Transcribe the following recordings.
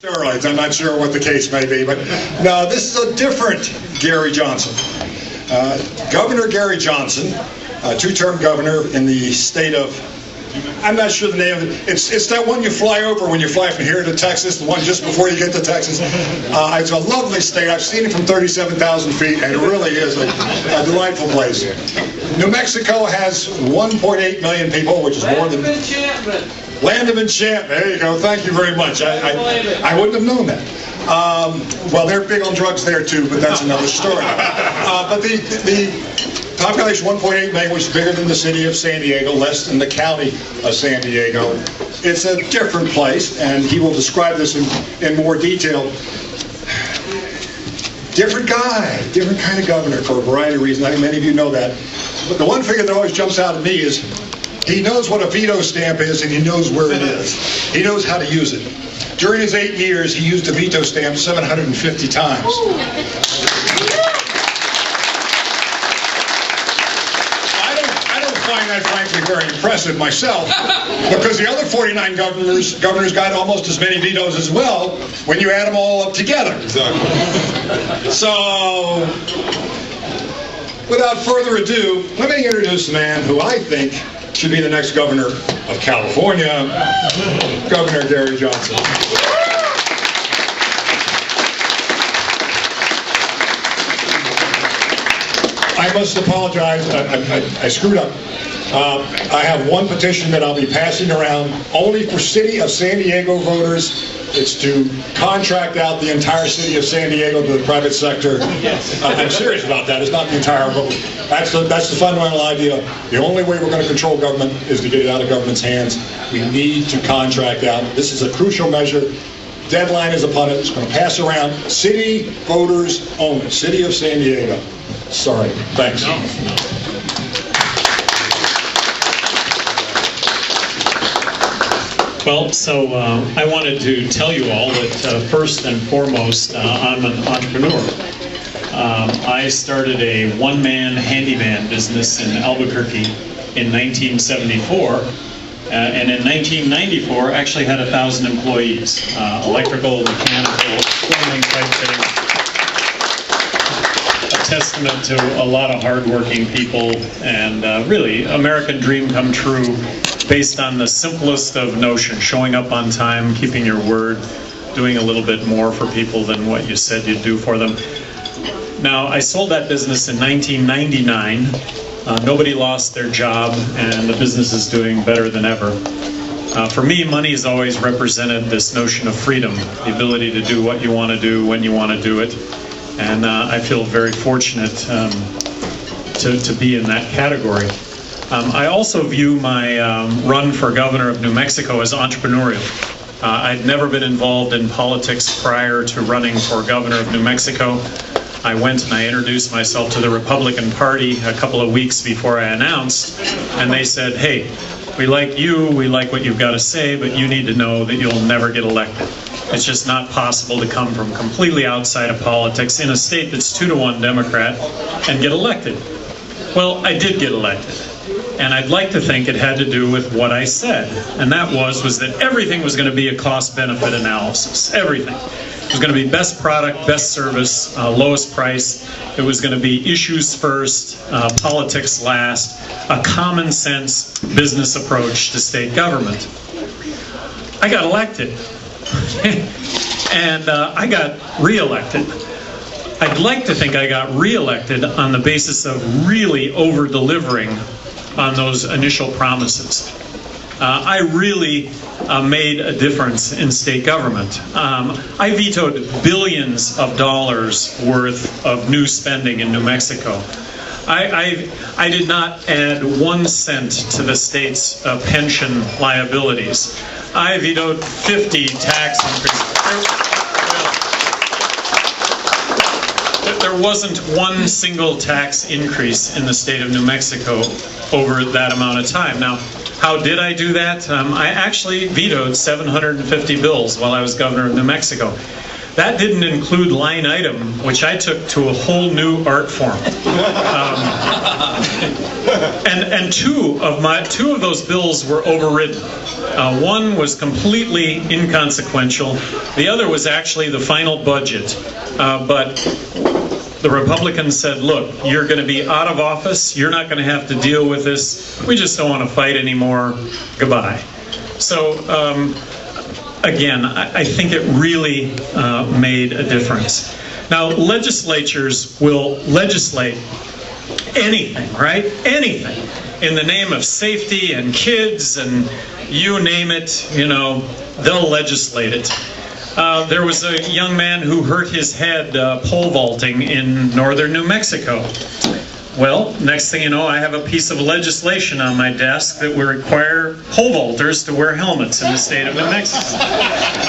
Steroids, I'm not sure what the case may be, but no, this is a different Gary Johnson. Governor Gary Johnson, two-term governor in the state of, I'm not sure the name of it. It's that one you fly over when you fly from here to Texas, the one just before you get to Texas. It's a lovely state. I've seen it from 37,000 feet, and it really is a delightful place. New Mexico has 1.8 million people, which is more than... Land of Enchantment. There you go. Thank you very much. I wouldn't have known that. Well, they're big on drugs there too, but that's another story. But the population 1.8 million, which is bigger than the city of San Diego, less than the county of San Diego. It's a different place, and he will describe this in more detail. Different guy, different kind of governor for a variety of reasons. I think many of you know that. But the one figure that always jumps out at me is he knows what a veto stamp is, and he knows where it is. He knows how to use it. During his 8 years, he used a veto stamp 750 times. I don't find that, frankly, very impressive myself, because the other 49 governors got almost as many vetoes as well when you add them all up together. Exactly. So, without further ado, let me introduce the man who I think should be the next governor of California, Governor Gary Johnson. I must apologize, I screwed up. I have one petition that I'll be passing around only for City of San Diego voters. It's to contract out the entire city of San Diego to the private sector. Yes. I'm serious about that. It's not the entire vote. That's the fundamental idea. The only way we're going to control government is to get it out of government's hands. We need to contract out. This is a crucial measure. Deadline is upon it. It's going to pass around. City voters only. City of San Diego. Sorry. Thanks. No. Well, so I wanted to tell you all that first and foremost, I'm an entrepreneur. I started a one-man handyman business in Albuquerque in 1974, and in 1994 actually had 1,000 employees, electrical, mechanical, plumbing, pipe fitting. A testament to a lot of hardworking people, and really American dream come true, based on the simplest of notions: showing up on time, keeping your word, doing a little bit more for people than what you said you'd do for them. Now, I sold that business in 1999. Nobody lost their job, and the business is doing better than ever. For me, money has always represented this notion of freedom, the ability to do what you want to do when you want to do it. And I feel very fortunate to be in that category. I also view my run for governor of New Mexico as entrepreneurial. I'd never been involved in politics prior to running for governor of New Mexico. I went and I introduced myself to the Republican Party a couple of weeks before I announced, and they said, "Hey, we like you, we like what you've got to say, but you need to know that you'll never get elected. It's just not possible to come from completely outside of politics in a state that's 2-to-1 Democrat and get elected." Well, I did get elected. And I'd like to think it had to do with what I said. And that was that everything was going to be a cost-benefit analysis. Everything. It was going to be best product, best service, lowest price. It was going to be issues first, politics last, a common sense business approach to state government. I got elected. And I got reelected. I'd like to think I got reelected on the basis of really over-delivering on those initial promises. I really made a difference in state government. I vetoed billions of dollars worth of new spending in New Mexico. I did not add 1 cent to the state's pension liabilities. I vetoed 50 tax increases. There wasn't one single tax increase in the state of New Mexico over that amount of time. Now, how did I do that? I actually vetoed 750 bills while I was governor of New Mexico. That didn't include line item, which I took to a whole new art form. And two of those bills were overridden. One was completely inconsequential. The other was actually the final budget. But the Republicans said, look, you're going to be out of office. You're not going to have to deal with this. We just don't want to fight anymore. Goodbye. So, again, I think it really made a difference. Now, legislatures will legislate anything, right? Anything in the name of safety and kids and you name it, they'll legislate it. There was a young man who hurt his head pole vaulting in northern New Mexico. Well, next thing you know, I have a piece of legislation on my desk that will require pole vaulters to wear helmets in the state of New Mexico.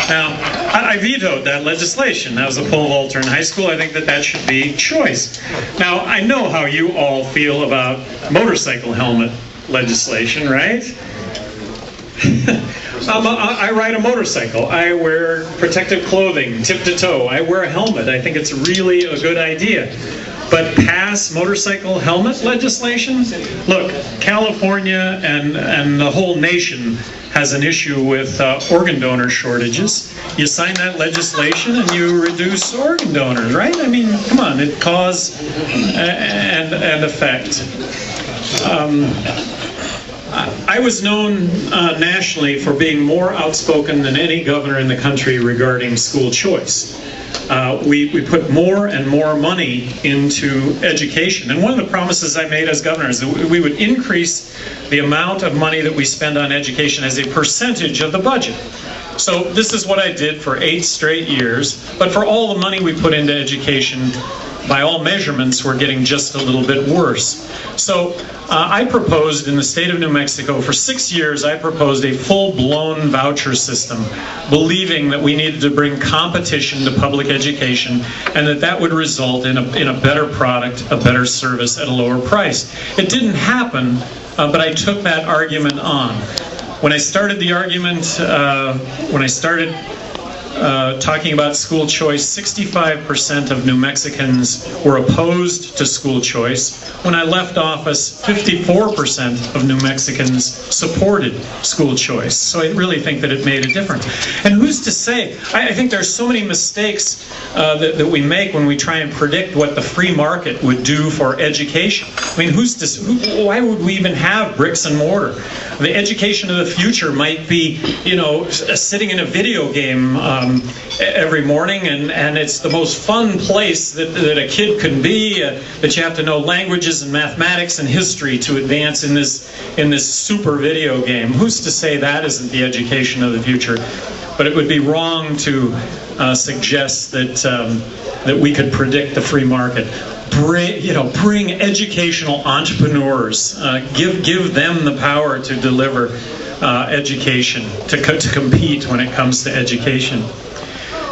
Now, I vetoed that legislation. I was a pole vaulter in high school. I think that should be choice. Now, I know how you all feel about motorcycle helmet legislation, right? I ride a motorcycle. I wear protective clothing, tip to toe. I wear a helmet. I think it's really a good idea. But pass motorcycle helmet legislation? Look, California and the whole nation has an issue with organ donor shortages. You sign that legislation and you reduce organ donors, right? I mean, come on, it cause and effect. I was known nationally for being more outspoken than any governor in the country regarding school choice. We put more and more money into education. And one of the promises I made as governor is that we would increase the amount of money that we spend on education as a percentage of the budget. So this is what I did for 8 straight years. But for all the money we put into education, by all measurements, we're getting just a little bit worse. So I proposed in the state of New Mexico, for 6 years, I proposed a full-blown voucher system, believing that we needed to bring competition to public education and that would result in a better product, a better service at a lower price. It didn't happen, but I took that argument on. When I started the argument, talking about school choice, 65% of New Mexicans were opposed to school choice. When I left office, 54% of New Mexicans supported school choice. So I really think that it made a difference. And who's to say? I think there's so many mistakes that we make when we try and predict what the free market would do for education. I mean, why would we even have bricks and mortar? The education of the future might be, sitting in a video game every morning, and it's the most fun place that a kid can be, that you have to know languages and mathematics and history to advance in this super video game. Who's to say that isn't the education of the future? But it would be wrong to suggest that we could predict the free market. Bring educational entrepreneurs. Give them the power to deliver education, to compete when it comes to education.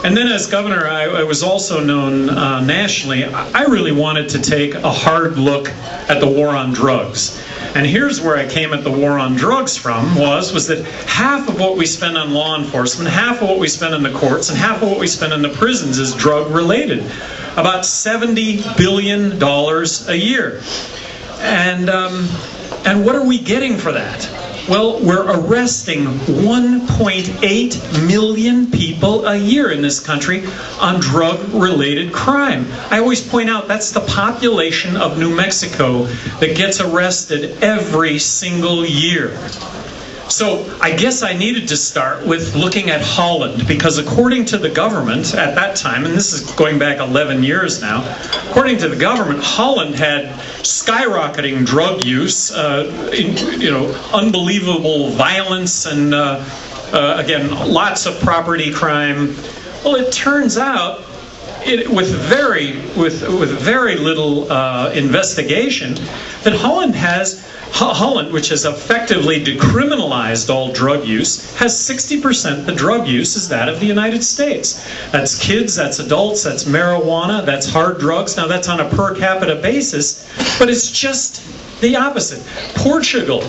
And then as governor, I was also known nationally. I really wanted to take a hard look at the war on drugs. And here's where I came at the war on drugs from, was that half of what we spend on law enforcement, half of what we spend in the courts, and half of what we spend in the prisons is drug-related. About $70 billion a year. And what are we getting for that? Well, we're arresting 1.8 million people a year in this country on drug-related crime. I always point out that's the population of New Mexico that gets arrested every single year. So I guess I needed to start with looking at Holland, because according to the government at that time, and this is going back 11 years now, according to the government, Holland had skyrocketing drug use, unbelievable violence, and again, lots of property crime. Well, it turns out, with very little investigation, that Holland, which has effectively decriminalized all drug use, has 60% the drug use is that of the United States. That's kids, that's adults, that's marijuana, that's hard drugs. Now that's on a per capita basis, but it's just the opposite. Portugal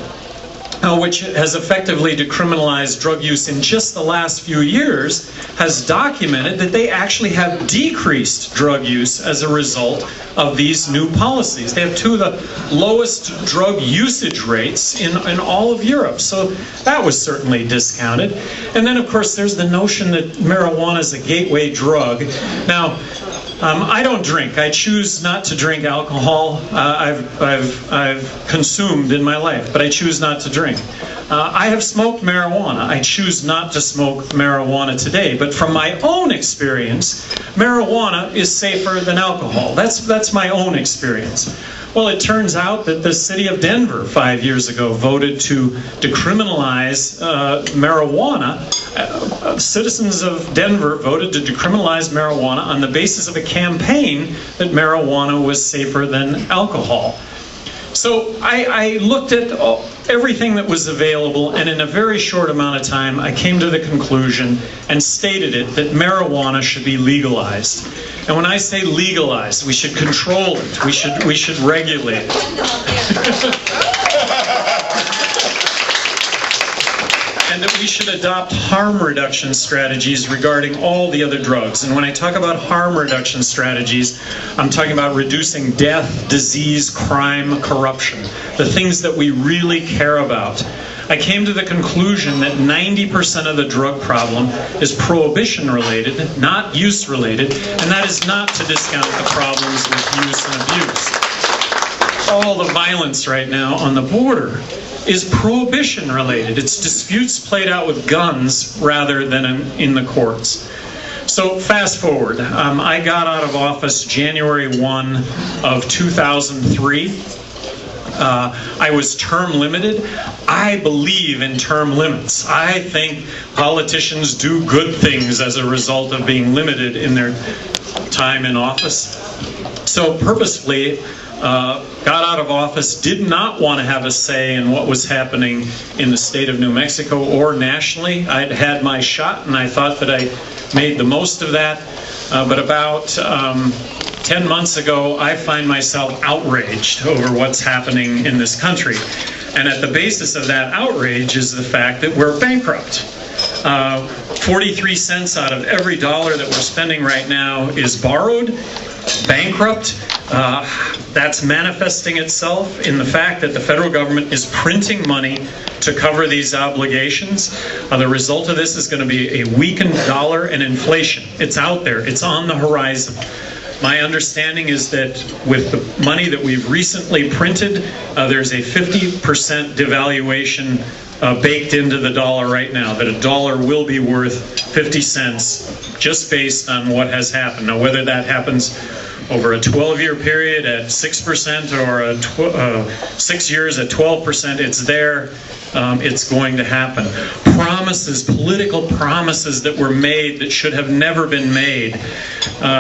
which has effectively decriminalized drug use in just the last few years, has documented that they actually have decreased drug use as a result of these new policies. They have two of the lowest drug usage rates in all of Europe. So that was certainly discounted. And then, of course, there's the notion that marijuana is a gateway drug. Now, I don't drink. I choose not to drink alcohol. I've consumed in my life, but I choose not to drink. I have smoked marijuana. I choose not to smoke marijuana today, but from my own experience, marijuana is safer than alcohol. That's my own experience. Well, it turns out that the city of Denver 5 years ago voted to decriminalize marijuana. Citizens of Denver voted to decriminalize marijuana on the basis of a campaign that marijuana was safer than alcohol. So I looked at everything that was available, and in a very short amount of time, I came to the conclusion and stated it that marijuana should be legalized. And when I say legalized, we should control it. We should regulate it. And that we should adopt harm reduction strategies regarding all the other drugs. And when I talk about harm reduction strategies, I'm talking about reducing death, disease, crime, corruption, the things that we really care about. I came to the conclusion that 90% of the drug problem is prohibition related, not use related, and that is not to discount the problems with use and abuse. All the violence right now on the border is prohibition related. It's disputes played out with guns rather than in the courts. So fast forward, I got out of office January 1 of 2003. I was term limited. I believe in term limits. I think politicians do good things as a result of being limited in their time in office. So purposefully, got out of office, did not want to have a say in what was happening in the state of New Mexico or nationally. I'd had my shot, and I thought that I made the most of that. But about 10 months ago, I find myself outraged over what's happening in this country. And at the basis of that outrage is the fact that we're bankrupt. 43 cents out of every dollar that we're spending right now is borrowed, bankrupt. That's manifesting itself in the fact that the federal government is printing money to cover these obligations. The result of this is going to be a weakened dollar and inflation. It's out there. It's on the horizon. My understanding is that with the money that we've recently printed, there's a 50% devaluation baked into the dollar right now, that a dollar will be worth 50 cents just based on what has happened. Now, whether that happens over a 12-year period at 6% or 6 years at 12%, it's there. It's going to happen. Promises, political promises that were made that should have never been made.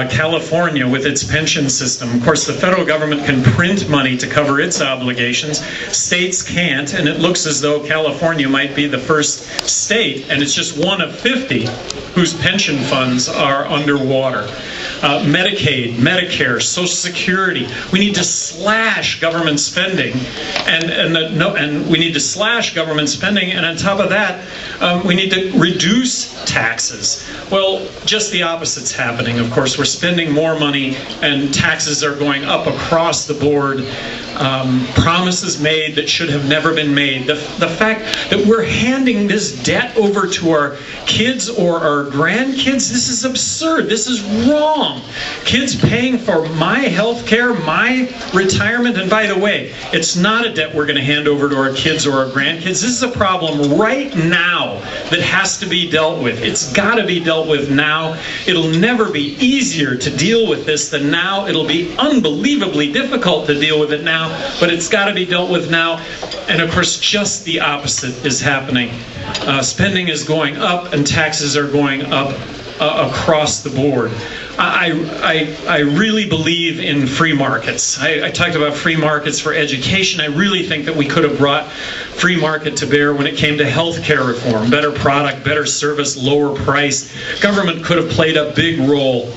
California with its pension system. Of course, the federal government can print money to cover its obligations. States can't, and it looks as though California might be the first state, and it's just one of 50 whose pension funds are underwater. Medicaid, Medicare, Social Security. We need to slash government spending, and we need to slash government spending, and on top of that, we need to reduce taxes. Well, just the opposite's happening. Of course, we're spending more money, and taxes are going up across the board. Promises made that should have never been made. The fact that we're handing this debt over to our kids or our grandkids, this is absurd. This is wrong. Kids paying for my health care, my retirement, and by the way, it's not a debt we're going to hand over to our kids or our grandkids. This is a problem right now that has to be dealt with. It's got to be dealt with now. It'll never be easier to deal with this than now. It'll be unbelievably difficult to deal with it now, but it's got to be dealt with now. And of course, just the opposite is happening. Spending is going up and taxes are going up across the board. I really believe in free markets. I talked about free markets for education. I really think that we could have brought free market to bear when it came to health care reform. Better product, better service, lower price. Government could have played a big role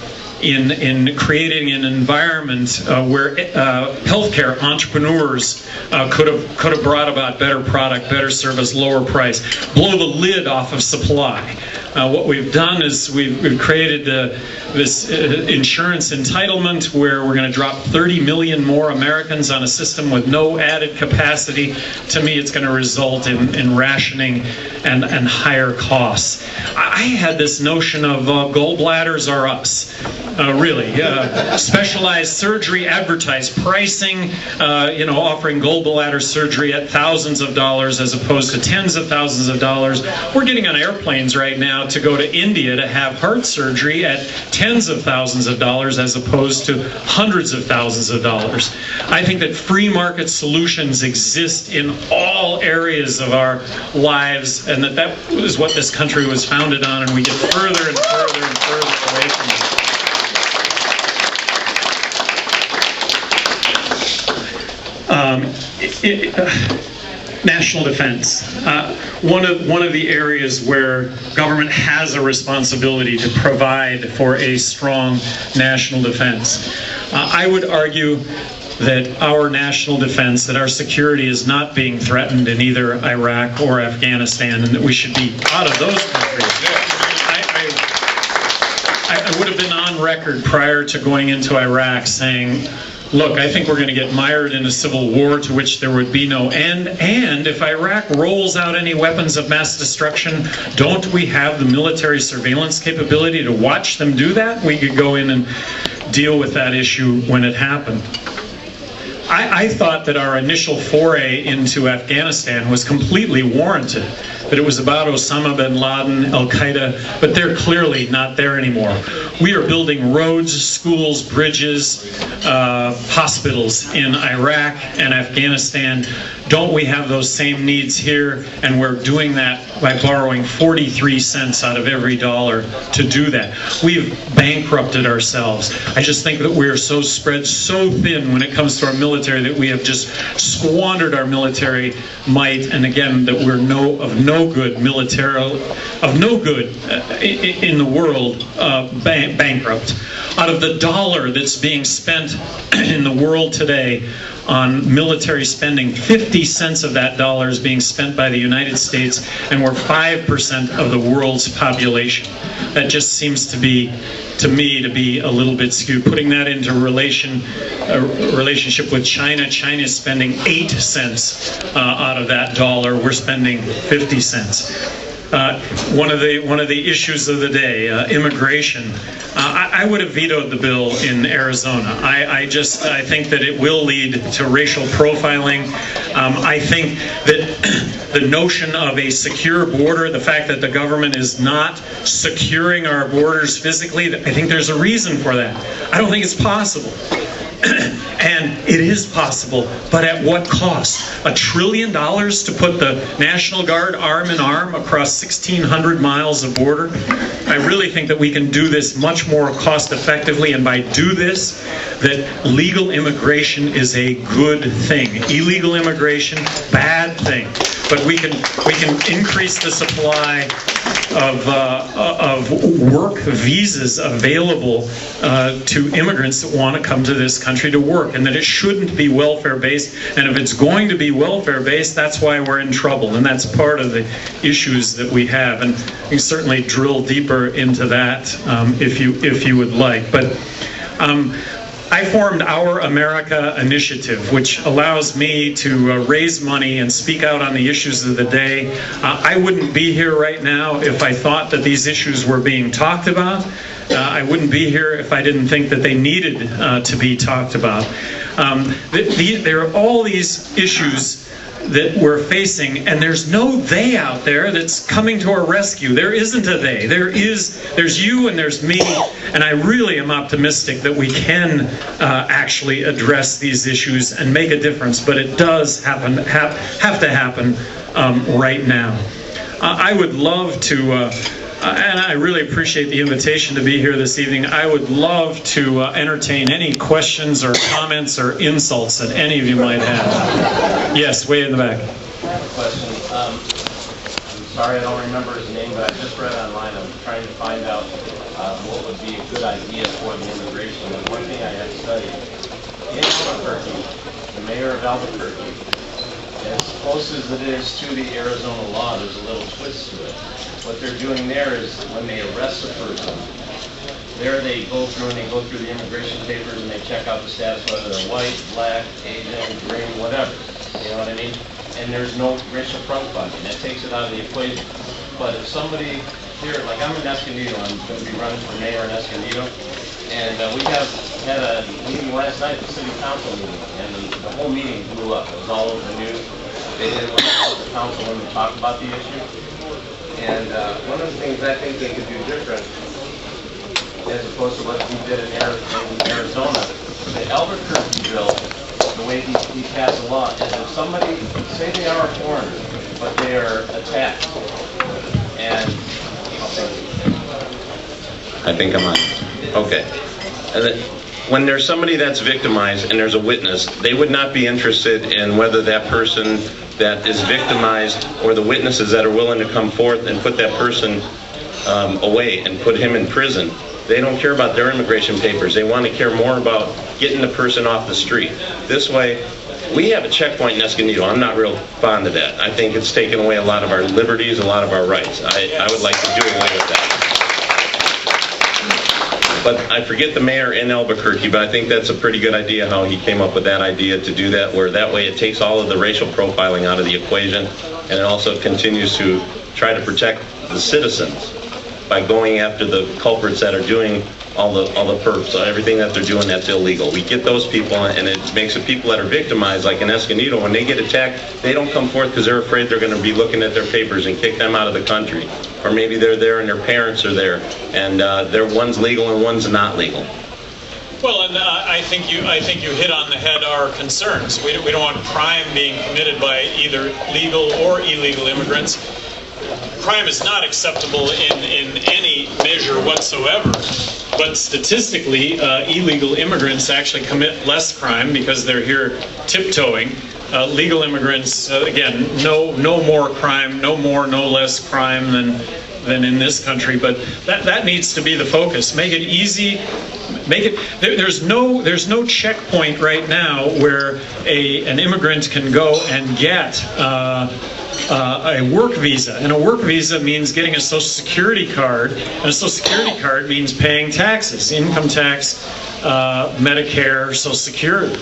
in creating an environment where healthcare entrepreneurs could have brought about better product, better service, lower price, blow the lid off of supply. What we've done is we've created this insurance entitlement where we're going to drop 30 million more Americans on a system with no added capacity. To me, it's going to result in rationing and higher costs. I had this notion of gallbladders are us. Really, specialized surgery, advertised pricing, offering gallbladder surgery at thousands of dollars as opposed to tens of thousands of dollars. We're getting on airplanes right now to go to India to have heart surgery at tens of thousands of dollars as opposed to hundreds of thousands of dollars. I think that free market solutions exist in all areas of our lives, and that is what this country was founded on, and we get further and further and further away from it. National defense. One of the areas where government has a responsibility to provide for a strong national defense. I would argue that our national defense, that our security is not being threatened in either Iraq or Afghanistan, and that we should be out of those countries. I would have been on record prior to going into Iraq saying, look, I think we're going to get mired in a civil war to which there would be no end, and if Iraq rolls out any weapons of mass destruction, don't we have the military surveillance capability to watch them do that? We could go in and deal with that issue when it happened. I thought that our initial foray into Afghanistan was completely warranted, that it was about Osama bin Laden, Al-Qaeda, but they're clearly not there anymore. We are building roads, schools, bridges, hospitals in Iraq and Afghanistan. Don't we have those same needs here? And we're doing that by borrowing 43 cents out of every dollar to do that. We've bankrupted ourselves. I just think that we're so spread so thin when it comes to our military that we have just squandered our military might, and again, that we're of no good in the world, bankrupt. Out of the dollar that's being spent in the world today on military spending, 50 cents of that dollar is being spent by the United States, and we're 5% of the world's population. That just seems to me to be a little bit skewed. Putting that into relationship with China, China is spending 8 cents out of that dollar. We're spending 50 cents. One of the issues of the day, immigration. I would have vetoed the bill in Arizona. I think that it will lead to racial profiling. I think that the notion of a secure border, the fact that the government is not securing our borders physically, I think there's a reason for that. I don't think it's possible. And it is possible, but at what cost? $1 trillion to put the National Guard arm in arm across 1,600 miles of border? I really think that we can do this much more cost effectively, and by do this, that legal immigration is a good thing. Illegal immigration, bad thing. But we can increase the supply of work visas available to immigrants that want to come to this country to work, and that it shouldn't be welfare-based. And if it's going to be welfare-based, that's why we're in trouble, and that's part of the issues that we have. And you can certainly drill deeper into that if you would like. But I formed Our America Initiative, which allows me to raise money and speak out on the issues of the day. I wouldn't be here right now if I thought that these issues were being talked about. I wouldn't be here if I didn't think that they needed to be talked about. There are all these issues that we're facing, and there's no they out there that's coming to our rescue. There isn't a they. There's you and there's me, and I really am optimistic that we can actually address these issues and make a difference, but it does have to happen right now. I would love to and I really appreciate the invitation to be here this evening. I would love to entertain any questions or comments or insults that any of you might have. Yes, way in the back. Question. I'm sorry I don't remember his name, but I just read online. I'm trying to find out what would be a good idea for the immigration. And one thing I have studied, in Albuquerque, the mayor of Albuquerque, as close as it is to the Arizona law, there's a little twist to it. What they're doing there is when they arrest a person, there they go through the immigration papers and they check out the status, whether they're white, black, Asian, green, whatever. You know what I mean? And there's no racial profiling. That takes it out of the equation. But if somebody here, like I'm in Escondido, I'm going to be running for mayor in Escondido, and we have had a meeting last night, the city council meeting, and the whole meeting blew up. It was all over the news. They didn't want the councilwomen to talk about the issue. And one of the things I think they could do different, as opposed to what we did in Arizona, the Albuquerque bill, the way he passed the law, is if somebody, say they are a foreigner, but they are attacked, and I think I'm on. Okay. When there's somebody that's victimized and there's a witness, they would not be interested in whether that person that is victimized or the witnesses that are willing to come forth and put that person away and put him in prison. They don't care about their immigration papers. They want to care more about getting the person off the street. This way, we have a checkpoint in Escondido. I'm not real fond of that. I think it's taken away a lot of our liberties, a lot of our rights. I would like to do away with that. But I forget the mayor in Albuquerque, but I think that's a pretty good idea how he came up with that idea to do that, where that way it takes all of the racial profiling out of the equation, and it also continues to try to protect the citizens by going after the culprits that are doing all the perps, everything that they're doing that's illegal. We get those people, and it makes the people that are victimized, like in Escondido, when they get attacked, they don't come forth because they're afraid they're going to be looking at their papers and kick them out of the country. Or maybe they're there and their parents are there, and one's legal and one's not legal. Well, and I think you hit on the head our concerns. We don't want crime being committed by either legal or illegal immigrants. Crime is not acceptable in any measure whatsoever, but statistically, illegal immigrants actually commit less crime because they're here tiptoeing. Legal immigrants, again, no more crime, no less crime than in this country, but that needs to be the focus. Make it easy. There's no checkpoint right now where an immigrant can go and get a work visa, and a work visa means getting a Social Security card, and a Social Security card means paying taxes, income tax, Medicare, Social Security.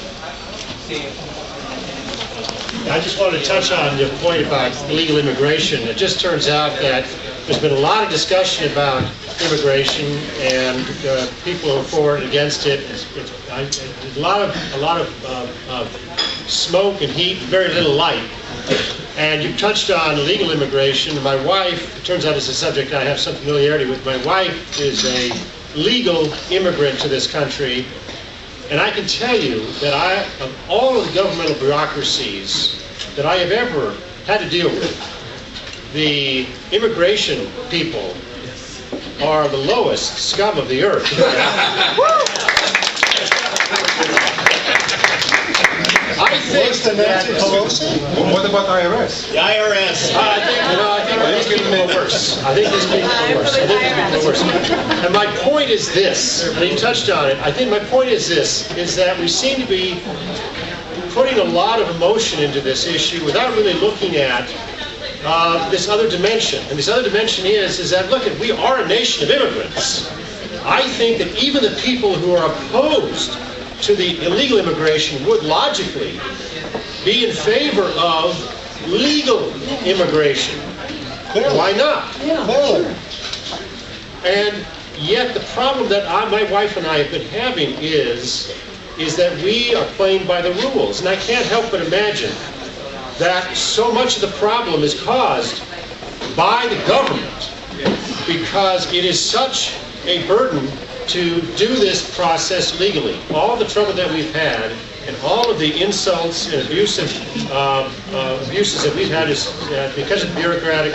I just wanted to touch on your point about illegal immigration. It just turns out that there's been a lot of discussion about immigration, and people who are for and against it. A lot of smoke and heat, very little light. And you touched on illegal immigration. My wife, it turns out it's a subject I have some familiarity with. My wife is a legal immigrant to this country, and I can tell you that of all of the governmental bureaucracies that I have ever had to deal with, the immigration people are the lowest scum of the earth. I think that What about IRS? the IRS. I think these people are worse. I think these people are worse. And my point is this, and you touched on it, I think my point is this, is that we seem to be putting a lot of emotion into this issue without really looking at this other dimension. And this other dimension is that, look, we are a nation of immigrants. I think that even the people who are opposed to the illegal immigration would logically be in favor of legal immigration. Clearly. Why not? Yeah. Clearly. And yet the problem that my wife and I have been having is that we are playing by the rules. And I can't help but imagine that so much of the problem is caused by the government because it is such a burden to do this process legally. All the trouble that we've had and all of the insults and abuses that we've had is because of bureaucratic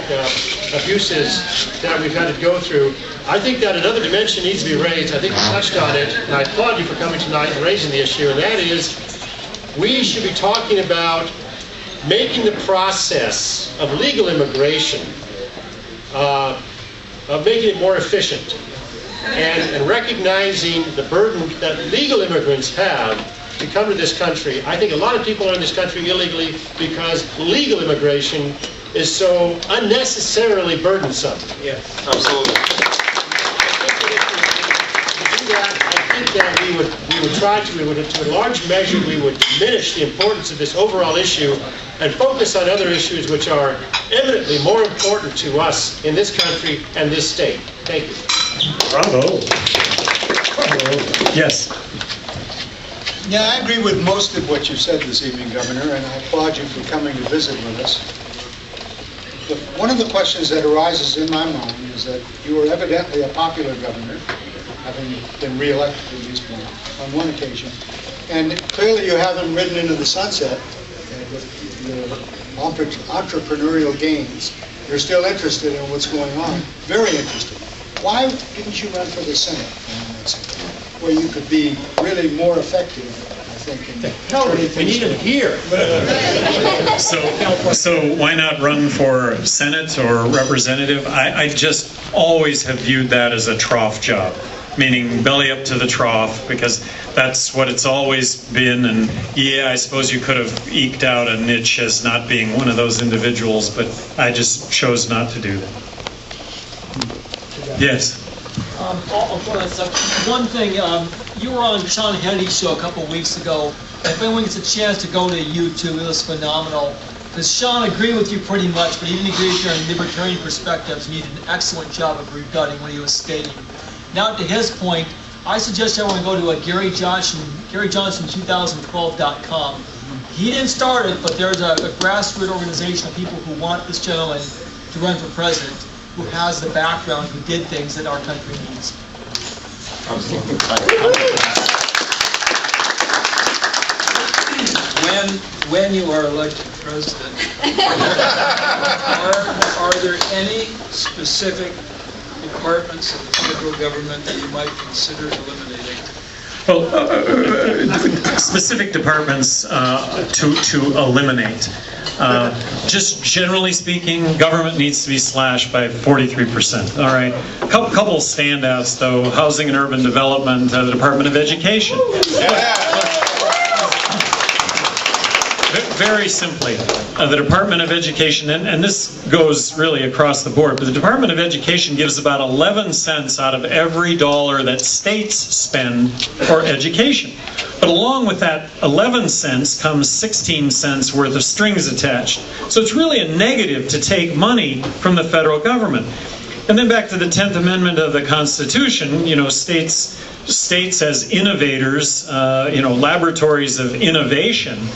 abuses that we've had to go through. I think that another dimension needs to be raised. I think you touched on it, and I applaud you for coming tonight and raising the issue, and that is we should be talking about making the process of legal immigration, of making it more efficient. and recognizing the burden that legal immigrants have to come to this country. I think a lot of people are in this country illegally because legal immigration is so unnecessarily burdensome. Yes, absolutely. I think that we would try to a large measure, we would diminish the importance of this overall issue and focus on other issues which are eminently more important to us in this country and this state. Thank you. Bravo. Bravo. Yes. Yeah, I agree with most of what you said this evening, Governor, and I applaud you for coming to visit with us. One of the questions that arises in my mind is that you are evidently a popular governor, having been re-elected at least on one occasion, and clearly you haven't ridden into the sunset with your entrepreneurial gains. You're still interested in what's going on, very interested. Why didn't you run for the Senate, where you could be really more effective, I think? We need him here. So why not run for Senate or representative? I just always have viewed that as a trough job, meaning belly up to the trough, because that's what it's always been. And yeah, I suppose you could have eked out a niche as not being one of those individuals, but I just chose not to do that. Yes. One thing, you were on Sean Hannity's show a couple of weeks ago. If anyone gets a chance to go to YouTube, it was phenomenal. Because Sean agreed with you pretty much, but he didn't agree with your libertarian perspectives, and he did an excellent job of rebutting what he was stating. Now, to his point, I suggest everyone go to a Gary Johnson 2012.com. He didn't start it, but there's a grassroots organization of people who want this gentleman to run for president, who has the background, who did things that our country needs. When you are elected president, are there any specific departments of the federal government that you might consider eliminating? Well, specific departments to eliminate. Just generally speaking, government needs to be slashed by 43%. All right. Couple standouts, though: housing and urban development, the Department of Education. Very simply, the Department of Education, and this goes really across the board, but the Department of Education gives about 11 cents out of every dollar that states spend for education. But along with that 11 cents comes 16 cents worth of strings attached. So it's really a negative to take money from the federal government. And then back to the 10th Amendment of the Constitution, states as innovators, laboratories of innovation.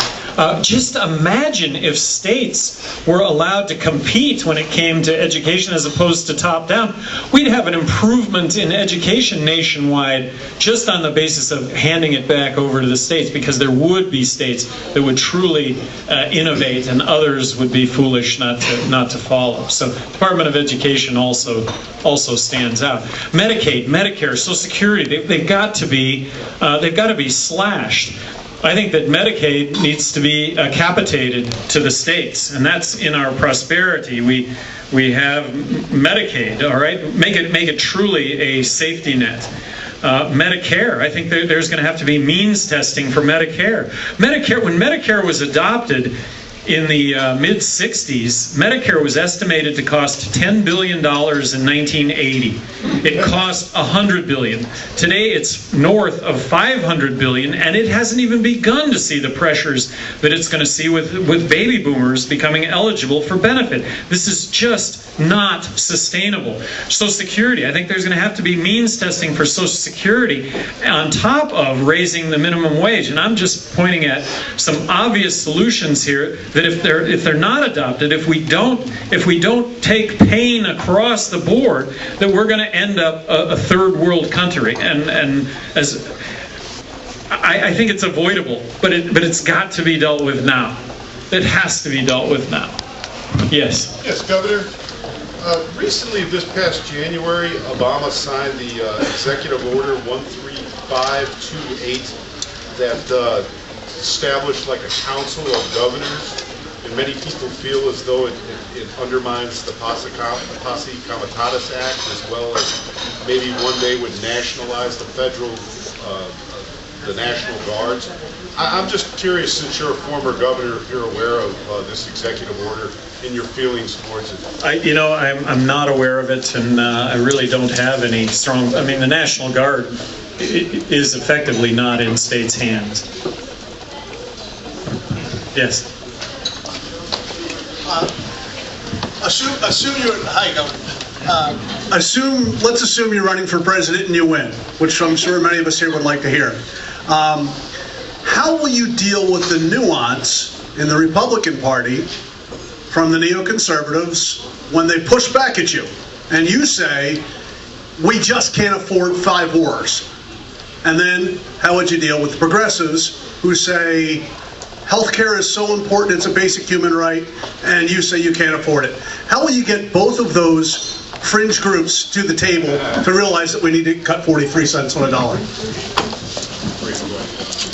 Just imagine if states were allowed to compete when it came to education as opposed to top-down. We'd have an improvement in education nationwide just on the basis of handing it back over to the states, because there would be states that would truly innovate and others would be foolish not to follow. So Department of Education also stands out. Medicaid, Medicare, Social Security, they've got to be slashed. I think that Medicaid needs to be capitated to the states, and that's in our prosperity. We have Medicaid, all right? Make it truly a safety net. Medicare, I think there's going to have to be means testing for Medicare. When Medicare was adopted in the mid-'60s, Medicare was estimated to cost $10 billion in 1980. It cost $100 billion. Today it's north of $500 billion, and it hasn't even begun to see the pressures that it's going to see with baby boomers becoming eligible for benefit. This is just not sustainable. Social Security, I think there's going to have to be means testing for Social Security on top of raising the minimum wage. And I'm just pointing at some obvious solutions here that if they're not adopted, if we don't take pain across the board, that we're going to end up a third world country. And as I think it's avoidable, but it's got to be dealt with now. It has to be dealt with now. Yes. Yes, Governor. Recently, this past January, Obama signed the Executive Order 13528 that established like a council of governors and many people feel as though it undermines the Posse Comitatus Act, as well as maybe one day would nationalize the federal, the National Guards. I'm just curious, since you're a former governor, if you're aware of this executive order and your feelings towards it. I'm not aware of it, and I really don't have any strong. I mean, the National Guard is effectively not in states' hands. Yes. Assume you're. Hi, Governor. Let's assume you're running for president and you win, which I'm sure many of us here would like to hear. How will you deal with the nuance in the Republican Party from the neoconservatives when they push back at you and you say, we just can't afford 5 wars? And then how would you deal with the progressives who say, healthcare is so important, it's a basic human right, and you say you can't afford it? How will you get both of those fringe groups to the table to realize that we need to cut 43 cents on a dollar?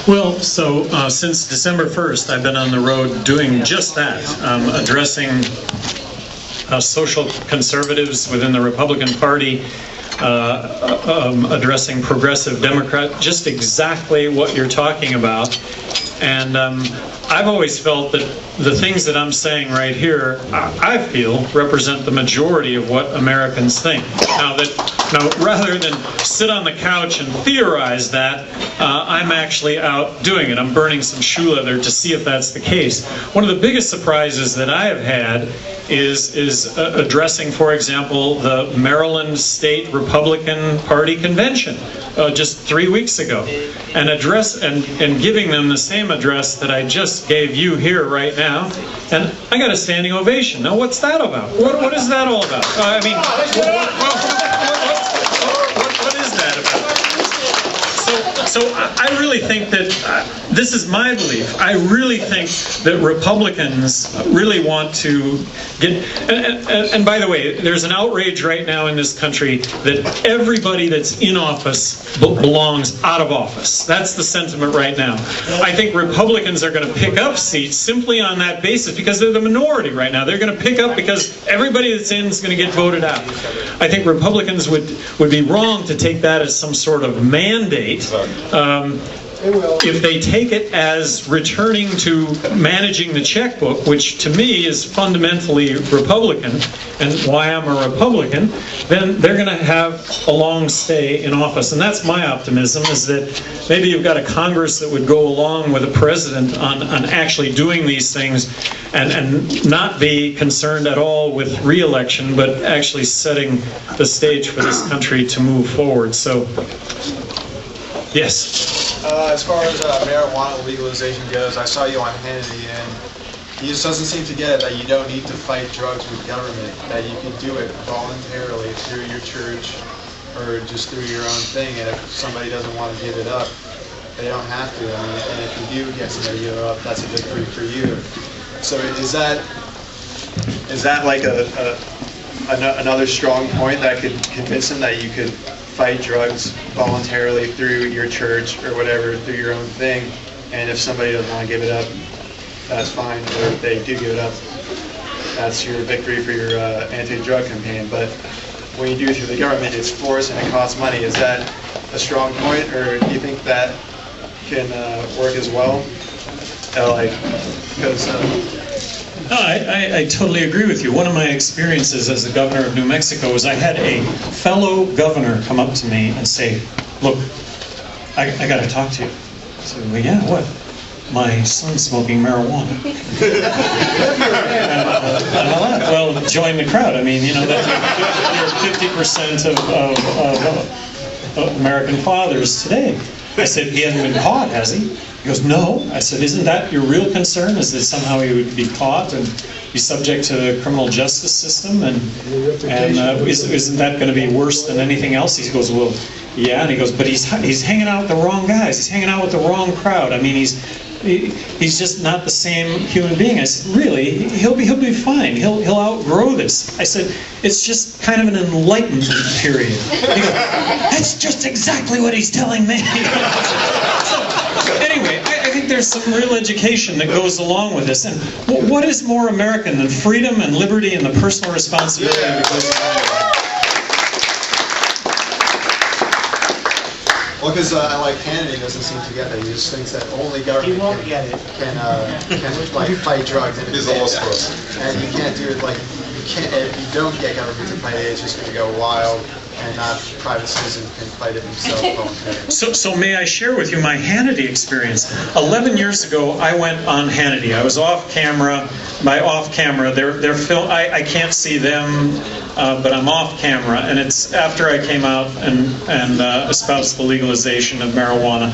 Well, so since December 1st, I've been on the road doing just that, addressing social conservatives within the Republican Party, addressing progressive Democrat, just exactly what you're talking about. And I've always felt that the things that I'm saying right here, I feel, represent the majority of what Americans think. Now, rather than sit on the couch and theorize that, I'm actually out doing it. I'm burning some shoe leather to see if that's the case. One of the biggest surprises that I have had is addressing, for example, the Maryland State Republican Party convention just 3 weeks ago, and giving them the same address that I just gave you here right now, and I got a standing ovation. Now, what's that about? What is that all about? I mean, what is that about? So I really think that this is my belief. I really think that Republicans really want to get, and by the way, there's an outrage right now in this country that everybody that's in office belongs out of office. That's the sentiment right now. I think Republicans are going to pick up seats simply on that basis because they're the minority right now. They're going to pick up because everybody that's in is going to get voted out. I think Republicans would be wrong to take that as some sort of mandate. If they take it as returning to managing the checkbook, which to me is fundamentally Republican, and why I'm a Republican, then they're going to have a long stay in office. And that's my optimism, is that maybe you've got a Congress that would go along with a president on actually doing these things and not be concerned at all with re-election, but actually setting the stage for this country to move forward. So, yes. As far as marijuana legalization goes, I saw you on Hannity, and he just doesn't seem to get it that you don't need to fight drugs with government, that you can do it voluntarily through your church or just through your own thing, and if somebody doesn't want to give it up, they don't have to. I mean, and if you do get somebody to give it up, that's a victory for you. So is that like another strong point that could convince them that you could fight drugs voluntarily through your church or whatever, through your own thing, and if somebody doesn't want to give it up, that's fine, or if they do give it up, that's your victory for your anti-drug campaign. But when you do it through the government, it's forced and it costs money. Is that a strong point, or do you think that can work as well? No, I totally agree with you. One of my experiences as the governor of New Mexico was I had a fellow governor come up to me and say, look, I got to talk to you. I said, well, yeah, what? My son's smoking marijuana. And I laughed. Well, join the crowd. I mean, that's 50% of American fathers today. I said, he hasn't been caught, has he? He goes, no. I said, isn't that your real concern? Is that somehow he would be caught and be subject to the criminal justice system? And isn't that going to be worse than anything else? He goes, well, yeah. And he goes, but he's hanging out with the wrong guys. He's hanging out with the wrong crowd. I mean, he's just not the same human being. I said, really? He'll be fine. He'll outgrow this. I said, it's just kind of an enlightenment period. He goes, that's just exactly what he's telling me. So, anyway, I think there's some real education that goes along with this. And what is more American than freedom and liberty and the personal responsibility that goes along with it? Well, because I like Kennedy doesn't seem to get that. He just thinks that only government can like fight drugs. And He's a lost person. And you can't do it like you can't. If you don't get government to fight it, it's just going to go wild, and not private citizens can fight it themselves voluntarily. So may I share with you my Hannity experience? 11 years ago, I went on Hannity. I was off camera. By off camera, they're film. I can't see them, but I'm off camera. And it's after I came out and espoused the legalization of marijuana.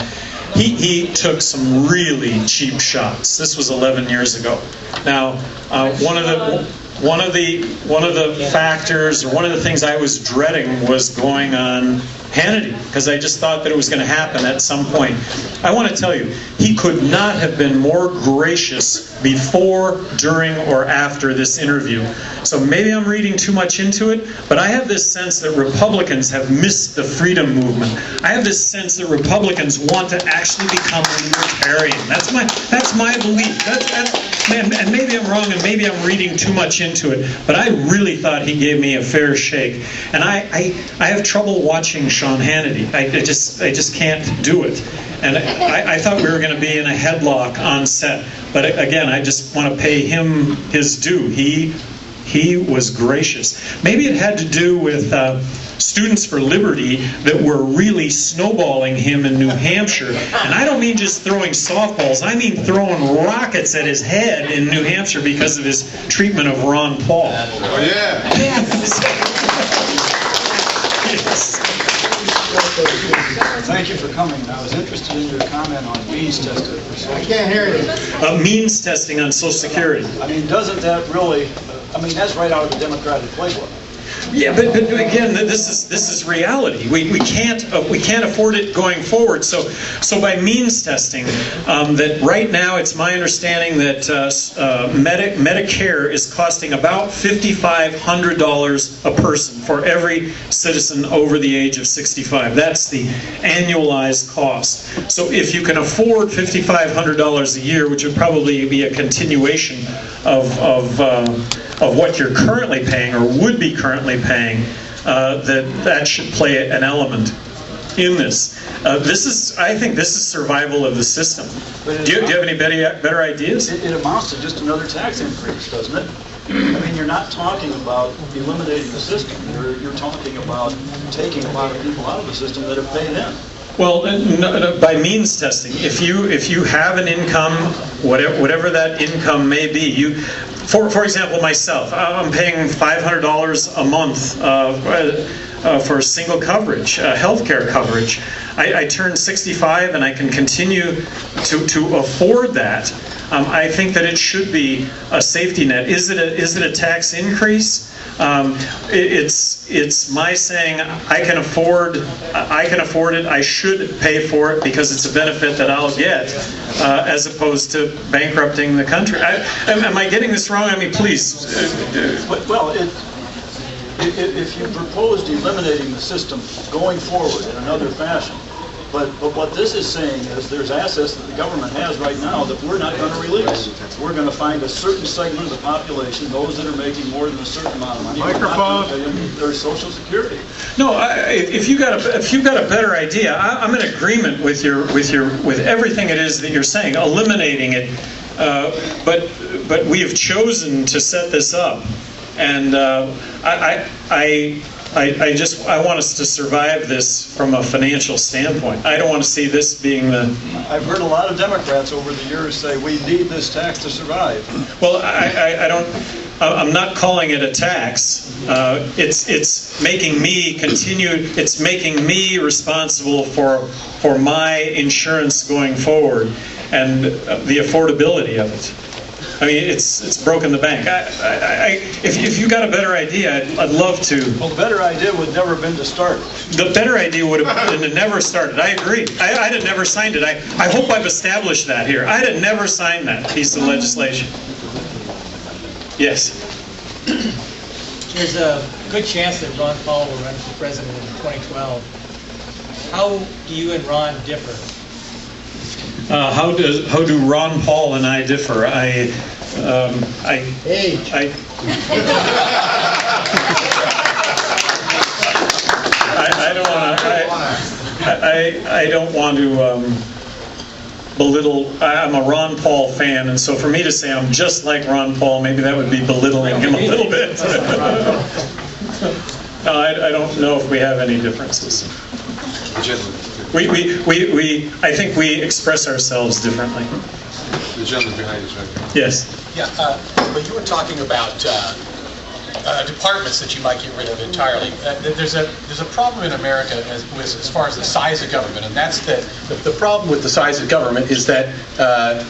He took some really cheap shots. This was 11 years ago. Now, one of the factors, or one of the things I was dreading was going on Hannity, because I just thought that it was going to happen at some point. I want to tell you, he could not have been more gracious before, during, or after this interview. So maybe I'm reading too much into it, but I have this sense that Republicans have missed the freedom movement. I have this sense that Republicans want to actually become a libertarian. That's my belief. And maybe I'm wrong, and maybe I'm reading too much into it, but I really thought he gave me a fair shake. And I have trouble watching Sean Hannity. I just can't do it. And I thought we were going to be in a headlock on set. But again, I just want to pay him his due. He was gracious. Maybe it had to do with Students for Liberty that were really snowballing him in New Hampshire. And I don't mean just throwing softballs. I mean throwing rockets at his head in New Hampshire because of his treatment of Ron Paul. Oh, yeah. Yes. Thank you for coming. I was interested in your comment on means testing. I can't hear you. Means testing on Social Security. I mean, doesn't that really, that's right out of the Democratic playbook. Yeah, but again, this is reality. We can't afford it going forward. So by means testing, that right now it's my understanding that Medicare is costing about $5,500 a person for every citizen over the age of 65. That's the annualized cost. So if you can afford $5,500 a year, which would probably be a continuation of what you're currently paying or would be currently paying, that should play an element in this. I think this is survival of the system. Do you have any better ideas? It amounts to just another tax increase, doesn't it? I mean, you're not talking about eliminating the system. You're talking about taking a lot of people out of the system that have paid in. Well, no, by means testing, if you have an income, whatever that income may be, for example, myself, I'm paying $500 a month for single coverage, healthcare coverage. I turn 65 and I can continue to afford that. I think that it should be a safety net. Is it a tax increase? It's my saying I can afford it. I should pay for it because it's a benefit that I'll get, as opposed to bankrupting the country. Am I getting this wrong? I mean, please. Well, if you proposed eliminating the system going forward in another fashion, but what this is saying is there's assets that the government has right now that we're not going to release. We're going to find a certain segment of the population, those that are making more than a certain amount of money, Microphone. Their Social Security. No, if you got a better idea, I'm in agreement with everything it is that you're saying, eliminating it. But we have chosen to set this up, and I want us to survive this from a financial standpoint. I don't want to see this being the... I've heard a lot of Democrats over the years say we need this tax to survive. Well, I'm not calling it a tax. It's making me continue. It's making me responsible for my insurance going forward and the affordability of it. I mean, it's broken the bank. If you got a better idea, I'd love to. Well, the better idea would never have been to start. The better idea would have been to never started. I agree. I'd have never signed it. I hope I've established that here. I'd have never signed that piece of legislation. Yes. There's a good chance that Ron Paul will run for president in 2012. How do you and Ron differ? How do Ron Paul and I differ? I don't want to belittle. I'm a Ron Paul fan, and so for me to say I'm just like Ron Paul, maybe that would be belittling him a little bit. No, I don't know if we have any differences. I think we express ourselves differently. The gentleman behind us, right? Yes. Yeah, but you were talking about departments that you might get rid of entirely. There's a problem in America as far as the size of government, and that's the problem with the size of government is that,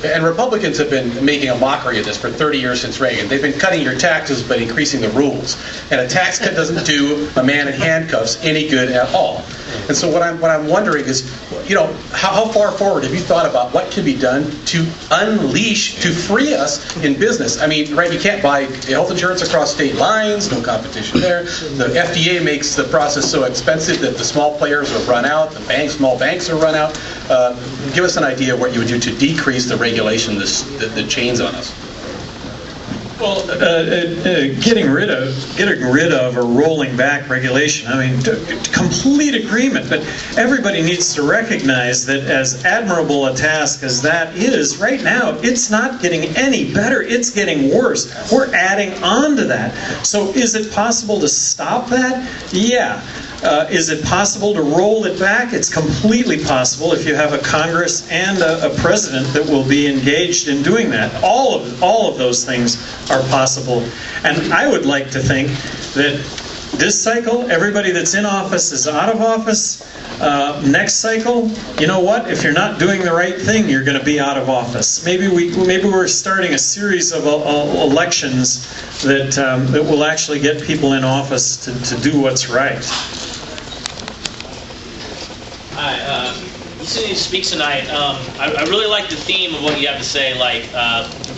and Republicans have been making a mockery of this for 30 years since Reagan. They've been cutting your taxes but increasing the rules, and a tax cut doesn't do a man in handcuffs any good at all. And so what I'm wondering is, you know, how far forward have you thought about what can be done to unleash, to free us in business? I mean, right, you can't buy health insurance across state lines, no competition there. The FDA makes the process so expensive that the small players are run out, the small banks are run out. Give us an idea of what you would do to decrease the regulation that chains on us. Well, getting rid of or rolling back regulation, I mean, complete agreement, but everybody needs to recognize that as admirable a task as that is, right now, it's not getting any better, it's getting worse. We're adding on to that. So is it possible to stop that? Yeah. Is it possible to roll it back? It's completely possible if you have a Congress and a president that will be engaged in doing that. All of those things are possible. And I would like to think that this cycle, everybody that's in office is out of office. Next cycle, you know what? If you're not doing the right thing, you're going to be out of office. Maybe we're starting a series of elections that will actually get people in office to do what's right. Hi, listening to you speak tonight, I really like the theme of what you have to say, like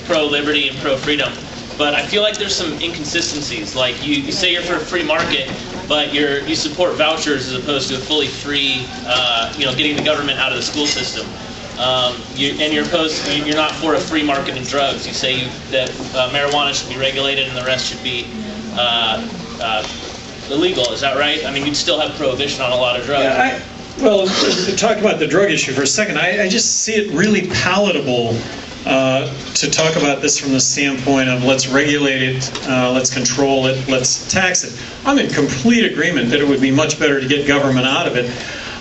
pro-liberty and pro-freedom. But I feel like there's some inconsistencies. Like you say you're for a free market, but you support vouchers as opposed to a fully free, getting the government out of the school system. You're not for a free market in drugs. You say that marijuana should be regulated and the rest should be illegal. Is that right? I mean, you'd still have prohibition on a lot of drugs. Yeah, well, to talk about the drug issue for a second, I just see it really palatable to talk about this from the standpoint of let's regulate it, let's control it, let's tax it. I'm in complete agreement that it would be much better to get government out of it.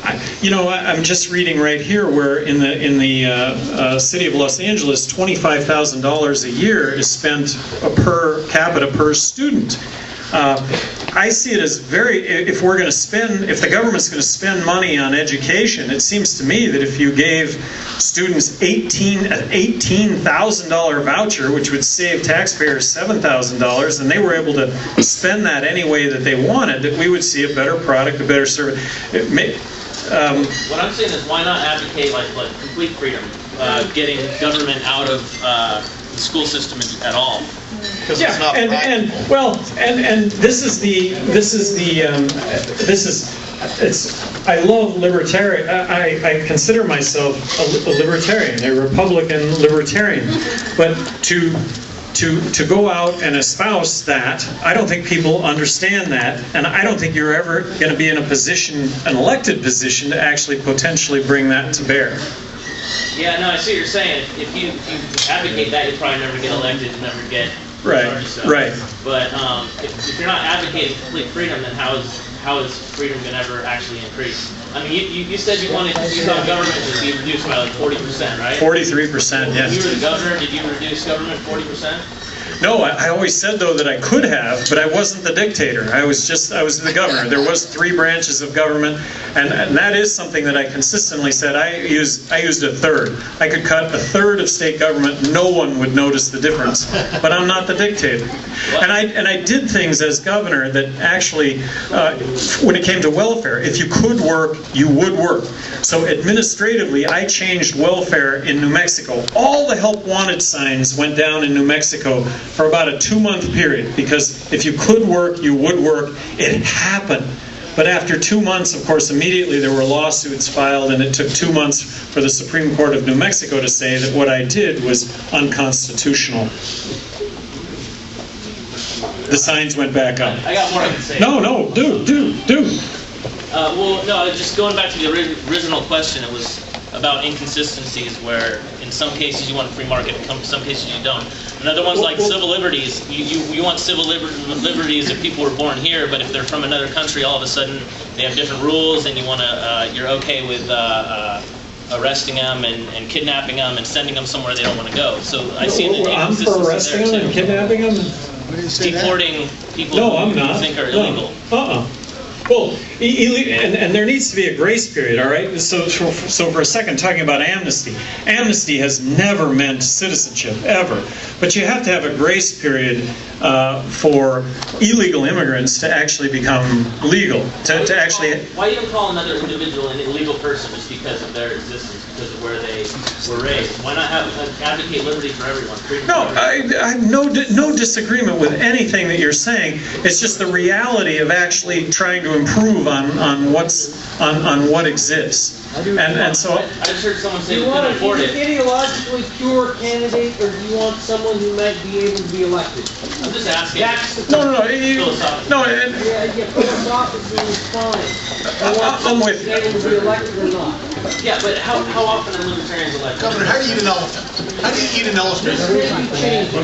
I'm just reading right here where in the city of Los Angeles, $25,000 a year is spent per capita per student. I see it as if the government's going to spend money on education, it seems to me that if you gave students an $18,000 voucher, which would save taxpayers $7,000, and they were able to spend that any way that they wanted, that we would see a better product, a better service. What I'm saying is, why not advocate like complete freedom, getting government out of the school system at all? Because it's not practical. I love libertarian. I consider myself a libertarian, a Republican libertarian, but to go out and espouse that, I don't think people understand that, and I don't think you're ever going to be in an elected position to actually potentially bring that to bear. Yeah, no, I see what you're saying. If you advocate that, you'll probably never get elected and never get stuff. Right. But if you're not advocating complete freedom, then how is freedom going to ever actually increase? I mean, you said you wanted government to be reduced by like 40%, right? 43%, yes. When you were the governor, did you reduce government 40%? No, I always said, though, that I could have, but I wasn't the dictator. I was the governor. There was 3 branches of government, and that is something that I consistently said. I used a third. I could cut a third of state government. No one would notice the difference, but I'm not the dictator. And I did things as governor that actually, when it came to welfare, if you could work, you would work. So administratively, I changed welfare in New Mexico. All the help wanted signs went down in New Mexico for about a 2-month period, because if you could work, you would work. It happened. But after 2 months, of course, immediately there were lawsuits filed, and it took 2 months for the Supreme Court of New Mexico to say that what I did was unconstitutional. The signs went back up. I got more I can say. No, do. Well, no, just going back to the original question, it was about inconsistencies where in some cases you want free market, in some cases you don't. And other ones like civil liberties, you want civil liberties if people were born here, but if they're from another country, all of a sudden they have different rules, and you want to, you're okay with arresting them and kidnapping them and sending them somewhere they don't want to go. So I see the I'm for arresting them and kidnapping them? Deporting people I'm who not. you think are illegal. Well, and there needs to be a grace period, all right? So for a second, talking about amnesty. Amnesty has never meant citizenship, ever. But you have to have a grace period for illegal immigrants to actually become legal, to actually... Why even call another individual an illegal person just because of their existence, because of where they were raised? Why not advocate liberty for everyone? No, I have no disagreement with anything that you're saying. It's just the reality of actually trying to improve on what exists. And so I just heard someone say Do we you want couldn't afford an it. ideologically pure candidate, or do you want someone who might be able to be elected? I'm just asking. No. Yeah, philosophically it's fine. I'm with you. Able to be elected or not. Yeah, but how often are libertarians elected? Governor, how do you eat an elephant? How do you eat an elephant? One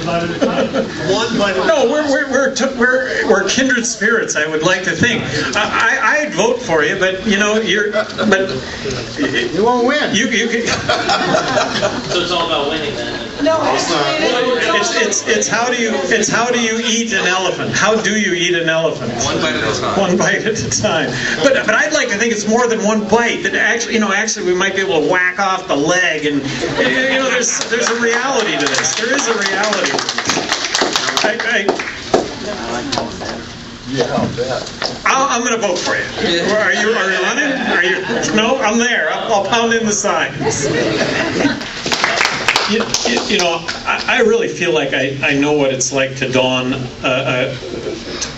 bite at a time. One bite at a time. No, we're kindred spirits, I would like to think. I'd vote for you, but you won't win. You So it's all about winning then. No, it's how do you eat an elephant? How do you eat an elephant? One bite at a time. One bite at a time. But I'd like to think it's more than one bite. That actually we might be able to whack off the leg, and there's a reality to this. There is a reality. I'm going to vote for you. Are you running? No, I'm there. I'll pound in the signs. I really feel like I know what it's like to to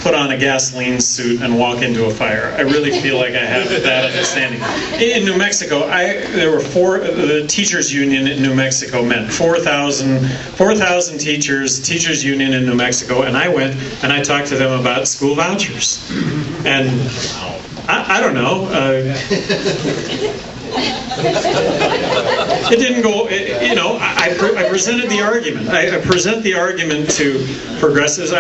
put on a gasoline suit and walk into a fire. I really feel like I have that understanding. In New Mexico, there were the teachers union in New Mexico meant 4,000 teachers union in New Mexico, and I went and I talked to them about school vouchers. And I don't know. It didn't go, I presented the argument. I present the argument to progressives.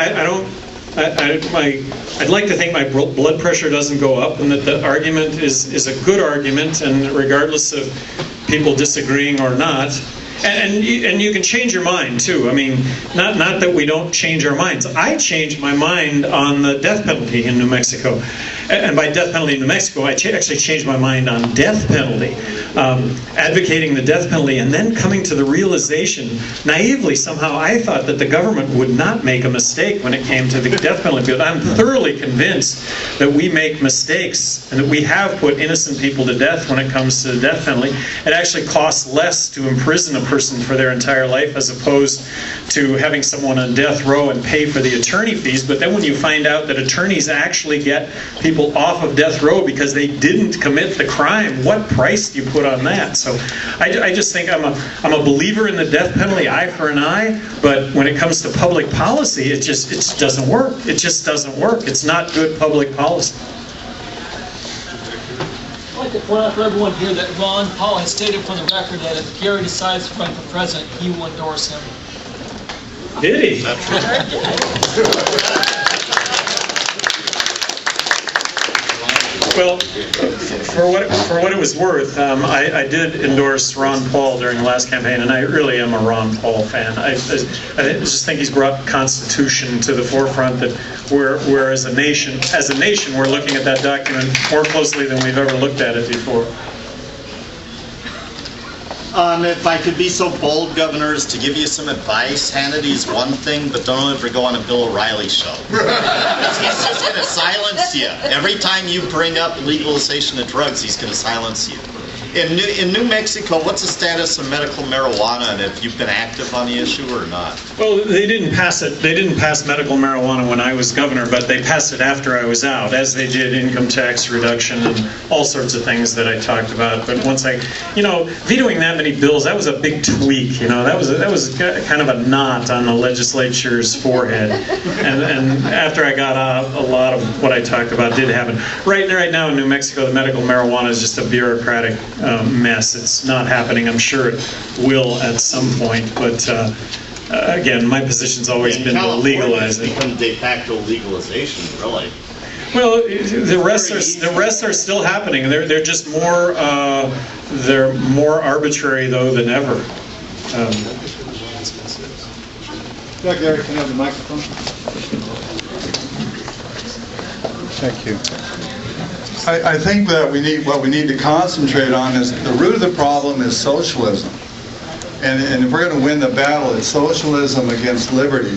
I'd like to think my blood pressure doesn't go up, and that the argument is a good argument, and regardless of people disagreeing or not. And you can change your mind too. I mean, not that we don't change our minds. I changed my mind on the death penalty in New Mexico. And by death penalty in New Mexico, I actually changed my mind on death penalty, advocating the death penalty, and then coming to the realization, naively somehow, I thought that the government would not make a mistake when it came to the death penalty. But I'm thoroughly convinced that we make mistakes, and that we have put innocent people to death when it comes to the death penalty. It actually costs less to imprison a person for their entire life as opposed to having someone on death row and pay for the attorney fees. But then when you find out that attorneys actually get people off of death row because they didn't commit the crime, what price do you put on that? So I just think I'm a believer in the death penalty, eye for an eye, but when it comes to public policy, it just doesn't work. It just doesn't work. It's not good public policy. I'd like to point out for everyone here that Ron Paul has stated for the record that if Gary decides to run for president, he will endorse him. Did he? Well, for what it was worth, I did endorse Ron Paul during the last campaign, and I really am a Ron Paul fan. I just think he's brought Constitution to the forefront. That we're as a nation, we're looking at that document more closely than we've ever looked at it before. If I could be so bold, Governor, as to give you some advice, Hannity's one thing, but don't ever go on a Bill O'Reilly show. He's just going to silence you. Every time you bring up legalization of drugs, he's going to silence you. In New Mexico, what's the status of medical marijuana, and have you been active on the issue or not? Well, they didn't pass it. They didn't pass medical marijuana when I was governor, but they passed it after I was out, as they did income tax reduction and all sorts of things that I talked about. But once I, vetoing that many bills, that was a big tweak. That was kind of a knot on the legislature's forehead. And after I got out, a lot of what I talked about did happen. Right now in New Mexico, the medical marijuana is just a bureaucratic mess. It's not happening. I'm sure it will at some point, but again, my position's always been to legalize it. It's become de facto legalization, really. Well, the rest are still happening. They're just more arbitrary though than ever. Yeah, Gary, can I have the microphone? Thank you. I think that what we need to concentrate on is the root of the problem is socialism. And if we're going to win the battle, it's socialism against liberty.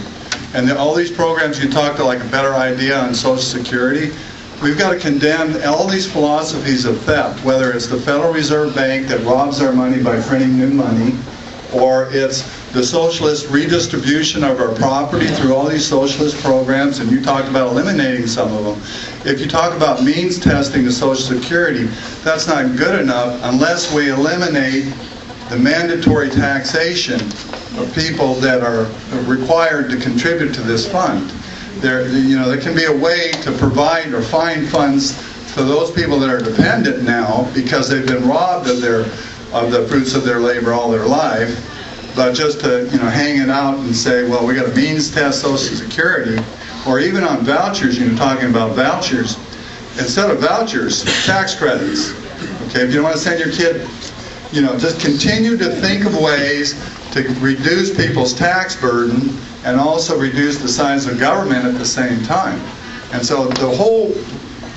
And all these programs you talked about, like a better idea on Social Security, we've got to condemn all these philosophies of theft, whether it's the Federal Reserve Bank that robs our money by printing new money, or it's the socialist redistribution of our property through all these socialist programs, and you talked about eliminating some of them. If you talk about means testing to Social Security, that's not good enough unless we eliminate the mandatory taxation of people that are required to contribute to this fund. There can be a way to provide or find funds to those people that are dependent now because they've been robbed of the fruits of their labor all their life. But just to hang it out and say, well, we got to means test Social Security, or even on vouchers, talking about vouchers, instead of vouchers, tax credits. Okay, if you don't want to send your kid, just continue to think of ways to reduce people's tax burden and also reduce the size of government at the same time. And so the whole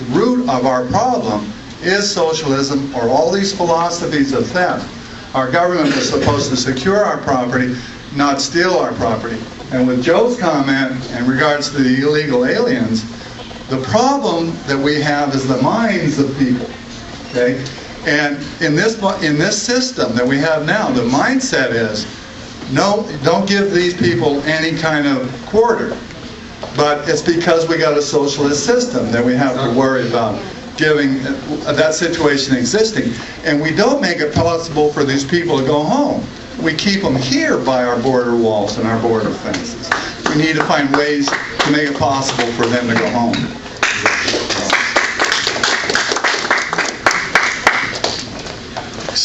root of our problem is socialism, or all these philosophies of theft. Our government is supposed to secure our property, not steal our property. And with Joe's comment in regards to the illegal aliens, the problem that we have is the minds of people. Okay? And in this system that we have now, the mindset is, no, don't give these people any kind of quarter. But it's because we got a socialist system that we have to worry about giving that situation existing. And we don't make it possible for these people to go home. We keep them here by our border walls and our border fences. We need to find ways to make it possible for them to go home.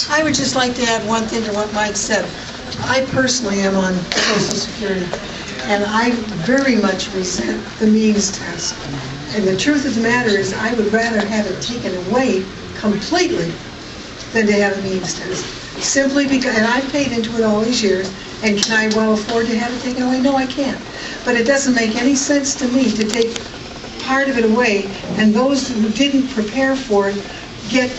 I would just like to add one thing to what Mike said. I personally am on Social Security, and I very much resent the means test. And the truth of the matter is, I would rather have it taken away completely than to have a means test. Simply because, and I've paid into it all these years, and can I well afford to have it taken away? No, I can't. But it doesn't make any sense to me to take part of it away, and those who didn't prepare for it get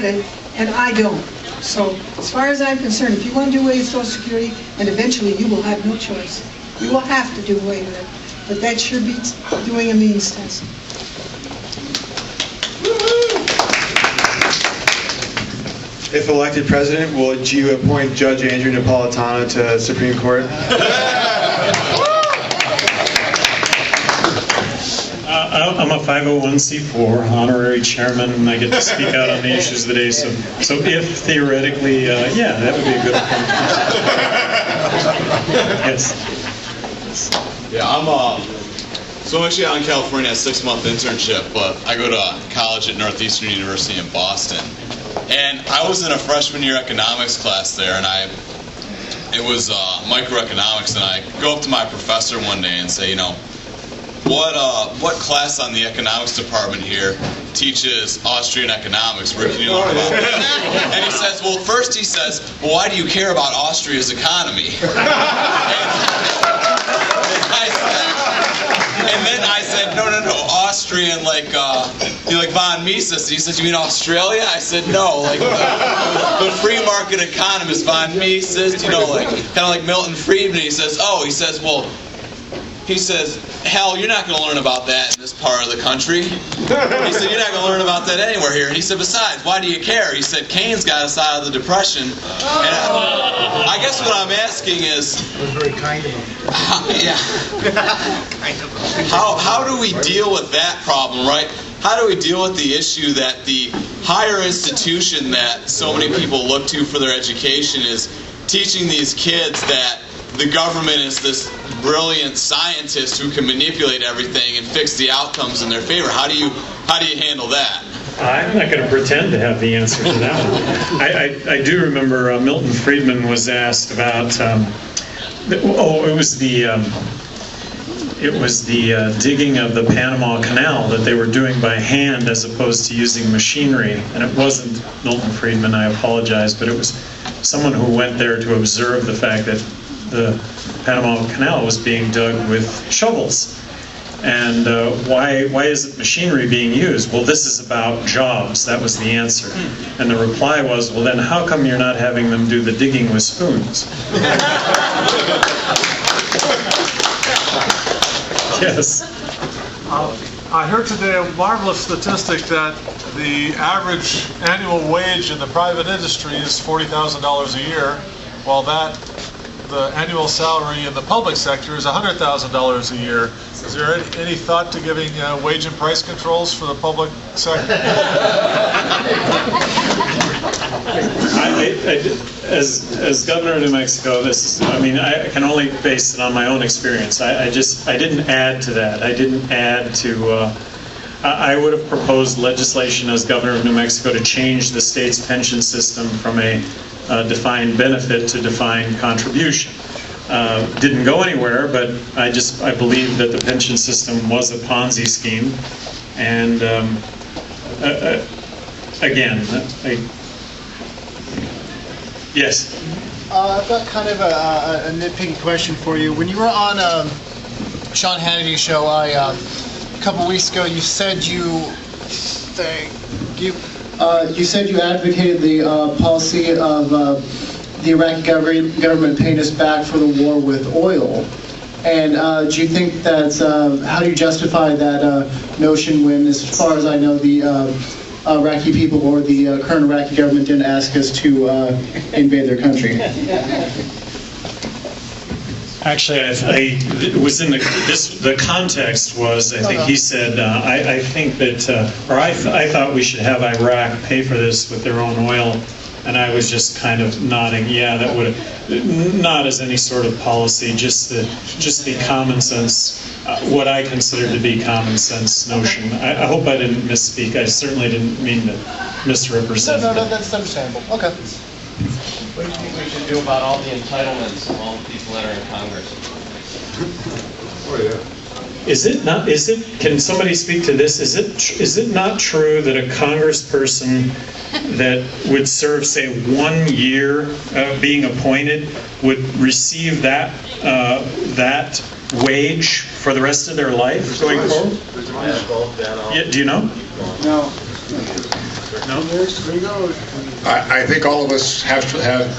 it, and I don't. So, as far as I'm concerned, if you want to do away with Social Security, and eventually you will have no choice, you will have to do away with it. But that should be doing a means test. If elected president, would you appoint Judge Andrew Napolitano to Supreme Court? I'm a 501c4 honorary chairman, and I get to speak out on the issues of the day. So if theoretically, yeah, that would be a good appointment. Yes. Yeah, so I'm actually out in California, a 6-month internship, but I go to college at Northeastern University in Boston. And I was in a freshman year economics class there, and it was microeconomics, and I go up to my professor one day and say, what class on the economics department here teaches Austrian economics? Where can you learn about that? And he says, well, first he says, well, why do you care about Austria's economy? And then I said, no, Austrian, like von Mises. He says, you mean Australia? I said, no, like the free market economist von Mises, kind of like Milton Friedman. He says, well, He says, hell, you're not going to learn about that in this part of the country. He said, you're not going to learn about that anywhere here. And he said, besides, why do you care? He said, Keynes got us out of the Depression. And I guess what I'm asking is, very kind of him. How do we deal with that problem, right? How do we deal with the issue that the higher institution that so many people look to for their education is teaching these kids that the government is this brilliant scientist who can manipulate everything and fix the outcomes in their favor? How do you handle that? I'm not going to pretend to have the answer to that one. I do remember Milton Friedman was asked about. It was the digging of the Panama Canal that they were doing by hand as opposed to using machinery. And it wasn't Milton Friedman, I apologize, but it was someone who went there to observe the fact that the Panama Canal was being dug with shovels. And why isn't machinery being used? Well, this is about jobs. That was the answer. And the reply was, well, then how come you're not having them do the digging with spoons? Yes. I heard today a marvelous statistic that the average annual wage in the private industry is $40,000 a year, while the annual salary in the public sector is $100,000 a year. Is there any thought to giving wage and price controls for the public sector? As governor of New Mexico, I can only base it on my own experience. I didn't add to that. I didn't add to. I would have proposed legislation as governor of New Mexico to change the state's pension system from a defined benefit to defined contribution. Didn't go anywhere, but I believe that the pension system was a Ponzi scheme, and yes. I've got kind of a nitpicky question for you. When you were on Sean Hannity's show a couple weeks ago, you said you advocated the policy of the Iraqi government paying us back for the war with oil. And do you think that's, how do you justify that notion when, as far as I know, the Iraqi people or the current Iraqi government didn't ask us to invade their country? Actually, it was in the context was, I think he said, I think that, I thought we should have Iraq pay for this with their own oil. And I was just kind of nodding, yeah, that would not as any sort of policy, just the common sense, what I consider to be common sense notion. I hope I didn't misspeak. I certainly didn't mean to misrepresent. No, that's understandable. Okay. What do you think we should do about all the entitlements of all the people that are in Congress? Oh, yeah. Can somebody speak to this? Is it not true that a congressperson that would serve, say, 1 year being appointed would receive that wage for the rest of their life going forward? Yeah, do you know? No. No? I think all of us have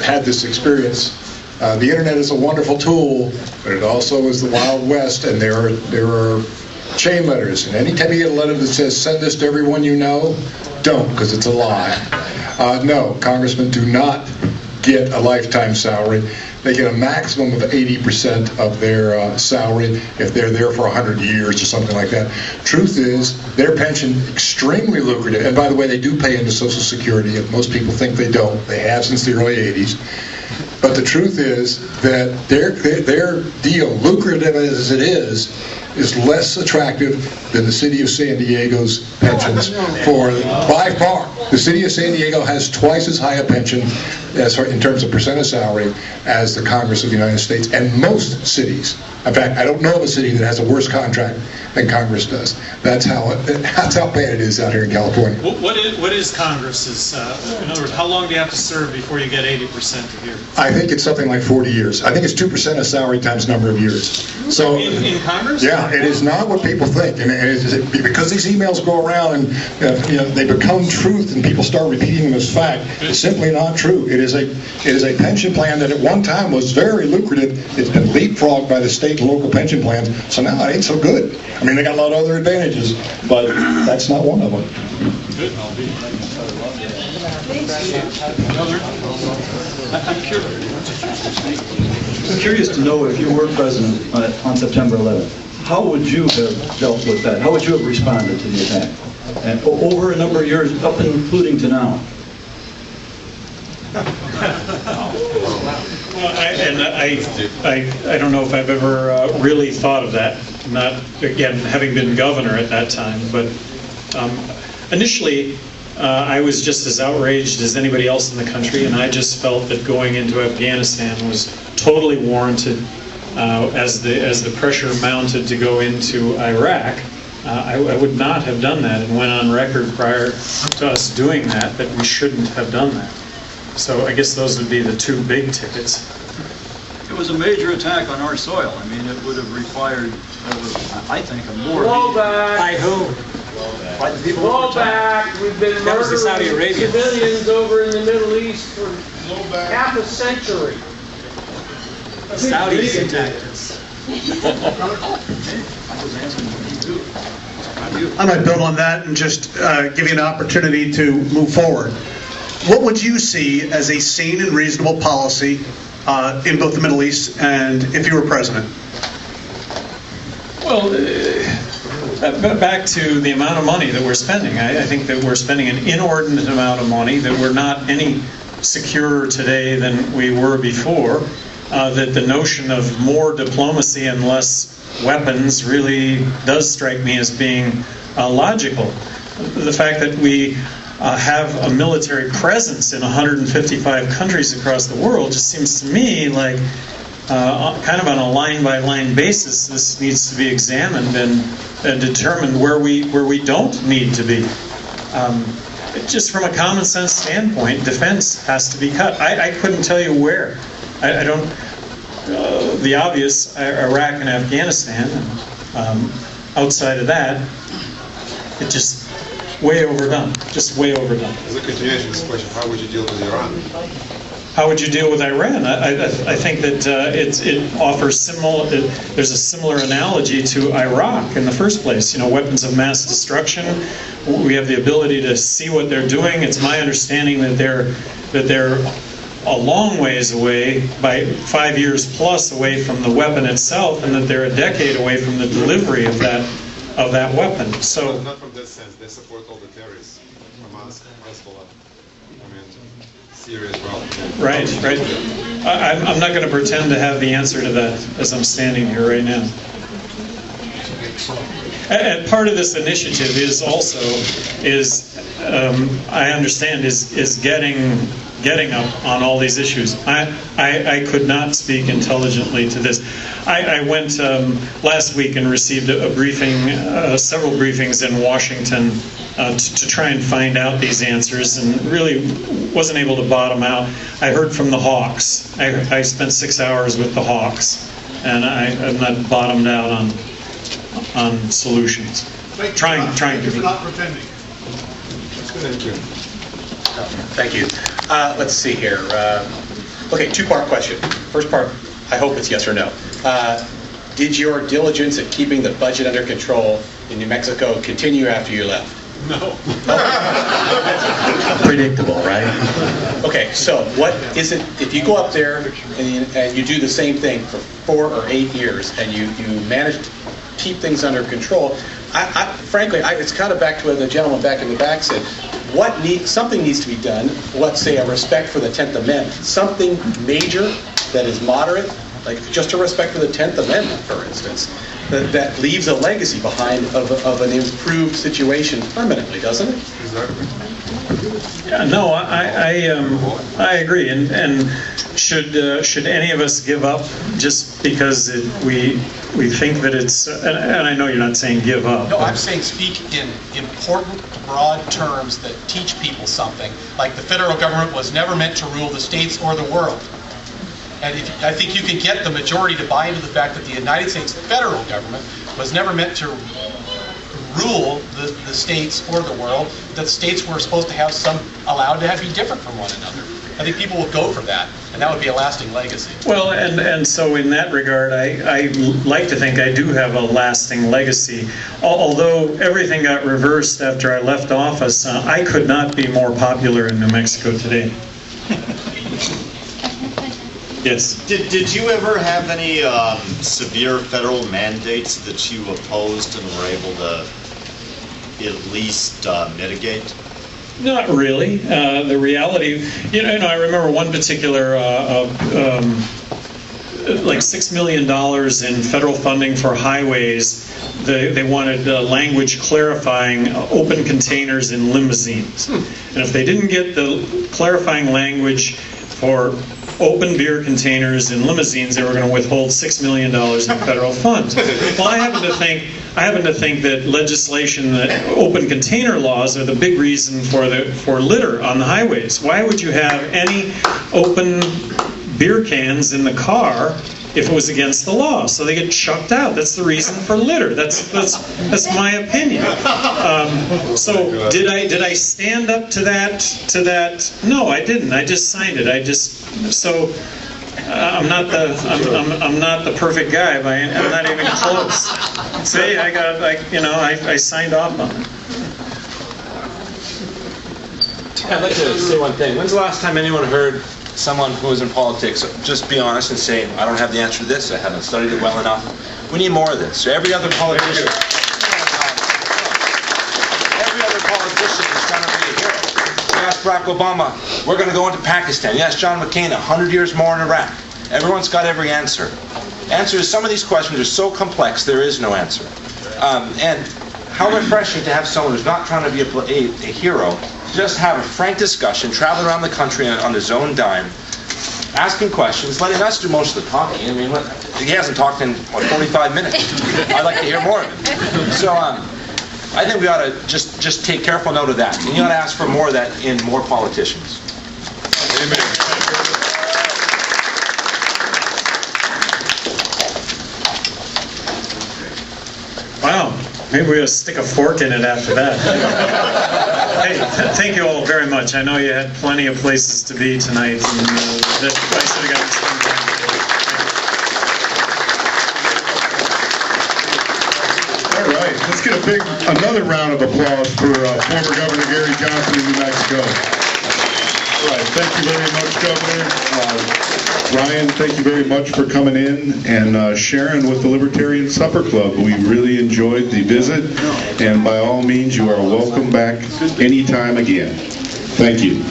had this experience. The internet is a wonderful tool, but it also is the Wild West, and there are chain letters. And anytime you get a letter that says, send this to everyone you know, don't, because it's a lie. No, congressmen do not get a lifetime salary. They get a maximum of 80% of their salary if they're there for 100 years or something like that. Truth is, their pension extremely lucrative. And by the way, they do pay into Social Security. If most people think they don't, they have since the early 80s. But the truth is that their deal, lucrative as it is less attractive than the city of San Diego's pensions by far. The city of San Diego has twice as high a pension in terms of percent of salary as the Congress of the United States, and most cities. In fact, I don't know of a city that has a worse contract than Congress does. That's how bad it is out here in California. What is Congress's? In other words, how long do you have to serve before you get 80% of your? I think it's something like 40 years. I think it's 2% of salary times number of years. So in Congress? Yeah. not. It is not what people think, and because these emails go around and they become truth, and people start repeating them as fact. It's simply not true. It is a pension plan that at one time was very lucrative. It's been leapfrogged by the state and local pension plans, so now it ain't so good. I mean, they got a lot of other advantages, but that's not one of them. I'm curious to know, if you were president on September 11th, how would you have dealt with that? How would you have responded to the attack? And over a number of years, up and including to now. I don't know if I've ever really thought of that. Not, again, having been governor at that time, but initially I was just as outraged as anybody else in the country, and I just felt that going into Afghanistan was totally warranted. As the pressure mounted to go into Iraq, I would not have done that, and went on record prior to us doing that we shouldn't have done that. So I guess those would be the two big tickets. It was a major attack on our soil. I mean, it would have required, I think, a more... Blow back. By who? By the people Blow back. We've been That was the Saudi murdering Arabians. civilians over in the Middle East for half a century. The Saudis attacked us. I might build on that and just give you an opportunity to move forward. What would you see as a sane and reasonable policy in both the Middle East and if you were president? Well, back to the amount of money that we're spending. I think that we're spending an inordinate amount of money, that we're not any securer today than we were before, that the notion of more diplomacy and less weapons really does strike me as being logical. The fact that we have a military presence in 155 countries across the world just seems to me like kind of on a line-by-line basis, this needs to be examined and determined where we don't need to be. Just from a common sense standpoint, defense has to be cut. I couldn't tell you where. I don't. The obvious, Iraq and Afghanistan. Outside of that, it just way overdone. Just way overdone. As a continuation of this question, how would you deal with Iran? How would you deal with Iran? I think that it offers similar. There's a similar analogy to Iraq in the first place. You know, weapons of mass destruction. We have the ability to see what they're doing. It's my understanding that they're a long ways away, by 5 years plus away from the weapon itself, and that they're a decade away from the delivery of that weapon. So. Not from that sense. They support all the terrorists, Hamas, Hezbollah. I mean, Syria as well. Right. I'm not going to pretend to have the answer to that as I'm standing here right now. And part of this initiative is also, I understand, is getting up on all these issues. I could not speak intelligently to this. I went last week and received a briefing, several briefings in Washington to try and find out these answers, and really wasn't able to bottom out. I heard from the Hawks. I spent 6 hours with the Hawks, and I'm not bottomed out on solutions. Trying to be. Not pretending. Thank you. Let's see here. Okay, two-part question. First part, I hope it's yes or no. Did your diligence at keeping the budget under control in New Mexico continue after you left? No. Predictable, right? Okay, so what is it, if you go up there and you do the same thing for 4 or 8 years and you manage to keep things under control, frankly, it's kind of back to what the gentleman back in the back said. Something needs to be done, let's say a respect for the 10th Amendment, something major that is moderate, like just a respect for the 10th Amendment, for instance, that leaves a legacy behind of an improved situation permanently, doesn't it? Exactly. Yeah, no, I agree. And should any of us give up just because we think that it's? And I know you're not saying give up. No, I'm saying speak in important, broad terms that teach people something. Like the federal government was never meant to rule the states or the world. And I think you can get the majority to buy into the fact that the United States federal government was never meant to rule the states or the world, that states were supposed to have allowed to be different from one another. I think people would go for that, and that would be a lasting legacy. Well, and so in that regard, I like to think I do have a lasting legacy. Although everything got reversed after I left office, I could not be more popular in New Mexico today. Yes. Did you ever have any severe federal mandates that you opposed and were able to at least mitigate? Not really. The reality, I remember one particular, like $6 million in federal funding for highways. They wanted language clarifying open containers in limousines. And if they didn't get the clarifying language for open beer containers in limousines, they were going to withhold $6 million in federal funds. Well, I happen to think that legislation, that open container laws, are the big reason for litter on the highways. Why would you have any open beer cans in the car if it was against the law? So they get chucked out. That's the reason for litter. That's my opinion. So did I stand up to that? No, I didn't. I just signed it. I'm not the perfect guy. I'm not even close. See, I signed off on it. I'd like to say one thing. When's the last time anyone heard someone who is in politics just be honest and say, I don't have the answer to this, I haven't studied it well enough? We need more of this. Every other politician is trying to be a hero. You ask Barack Obama, we're going to go into Pakistan. You ask John McCain, 100 years more in Iraq. Everyone's got every answer. Answer is, some of these questions are so complex, there is no answer. And how refreshing to have someone who's not trying to be a hero, just have a frank discussion, travel around the country on his own dime, asking questions, letting us do most of the talking. I mean, he hasn't talked in, 45 minutes. I'd like to hear more of it. So I think we ought to just take careful note of that. And you ought to ask for more of that in more politicians. Amen. Wow. Maybe we'll stick a fork in it after that. Hey, thank you all very much. I know you had plenty of places to be tonight, and I should have gotten some time. All right, let's get another round of applause for former Governor Gary Johnson of New Mexico. All right, thank you very much, Governor. Ryan, thank you very much for coming in and sharing with the Libertarian Supper Club. We really enjoyed the visit, and by all means, you are welcome back anytime again. Thank you.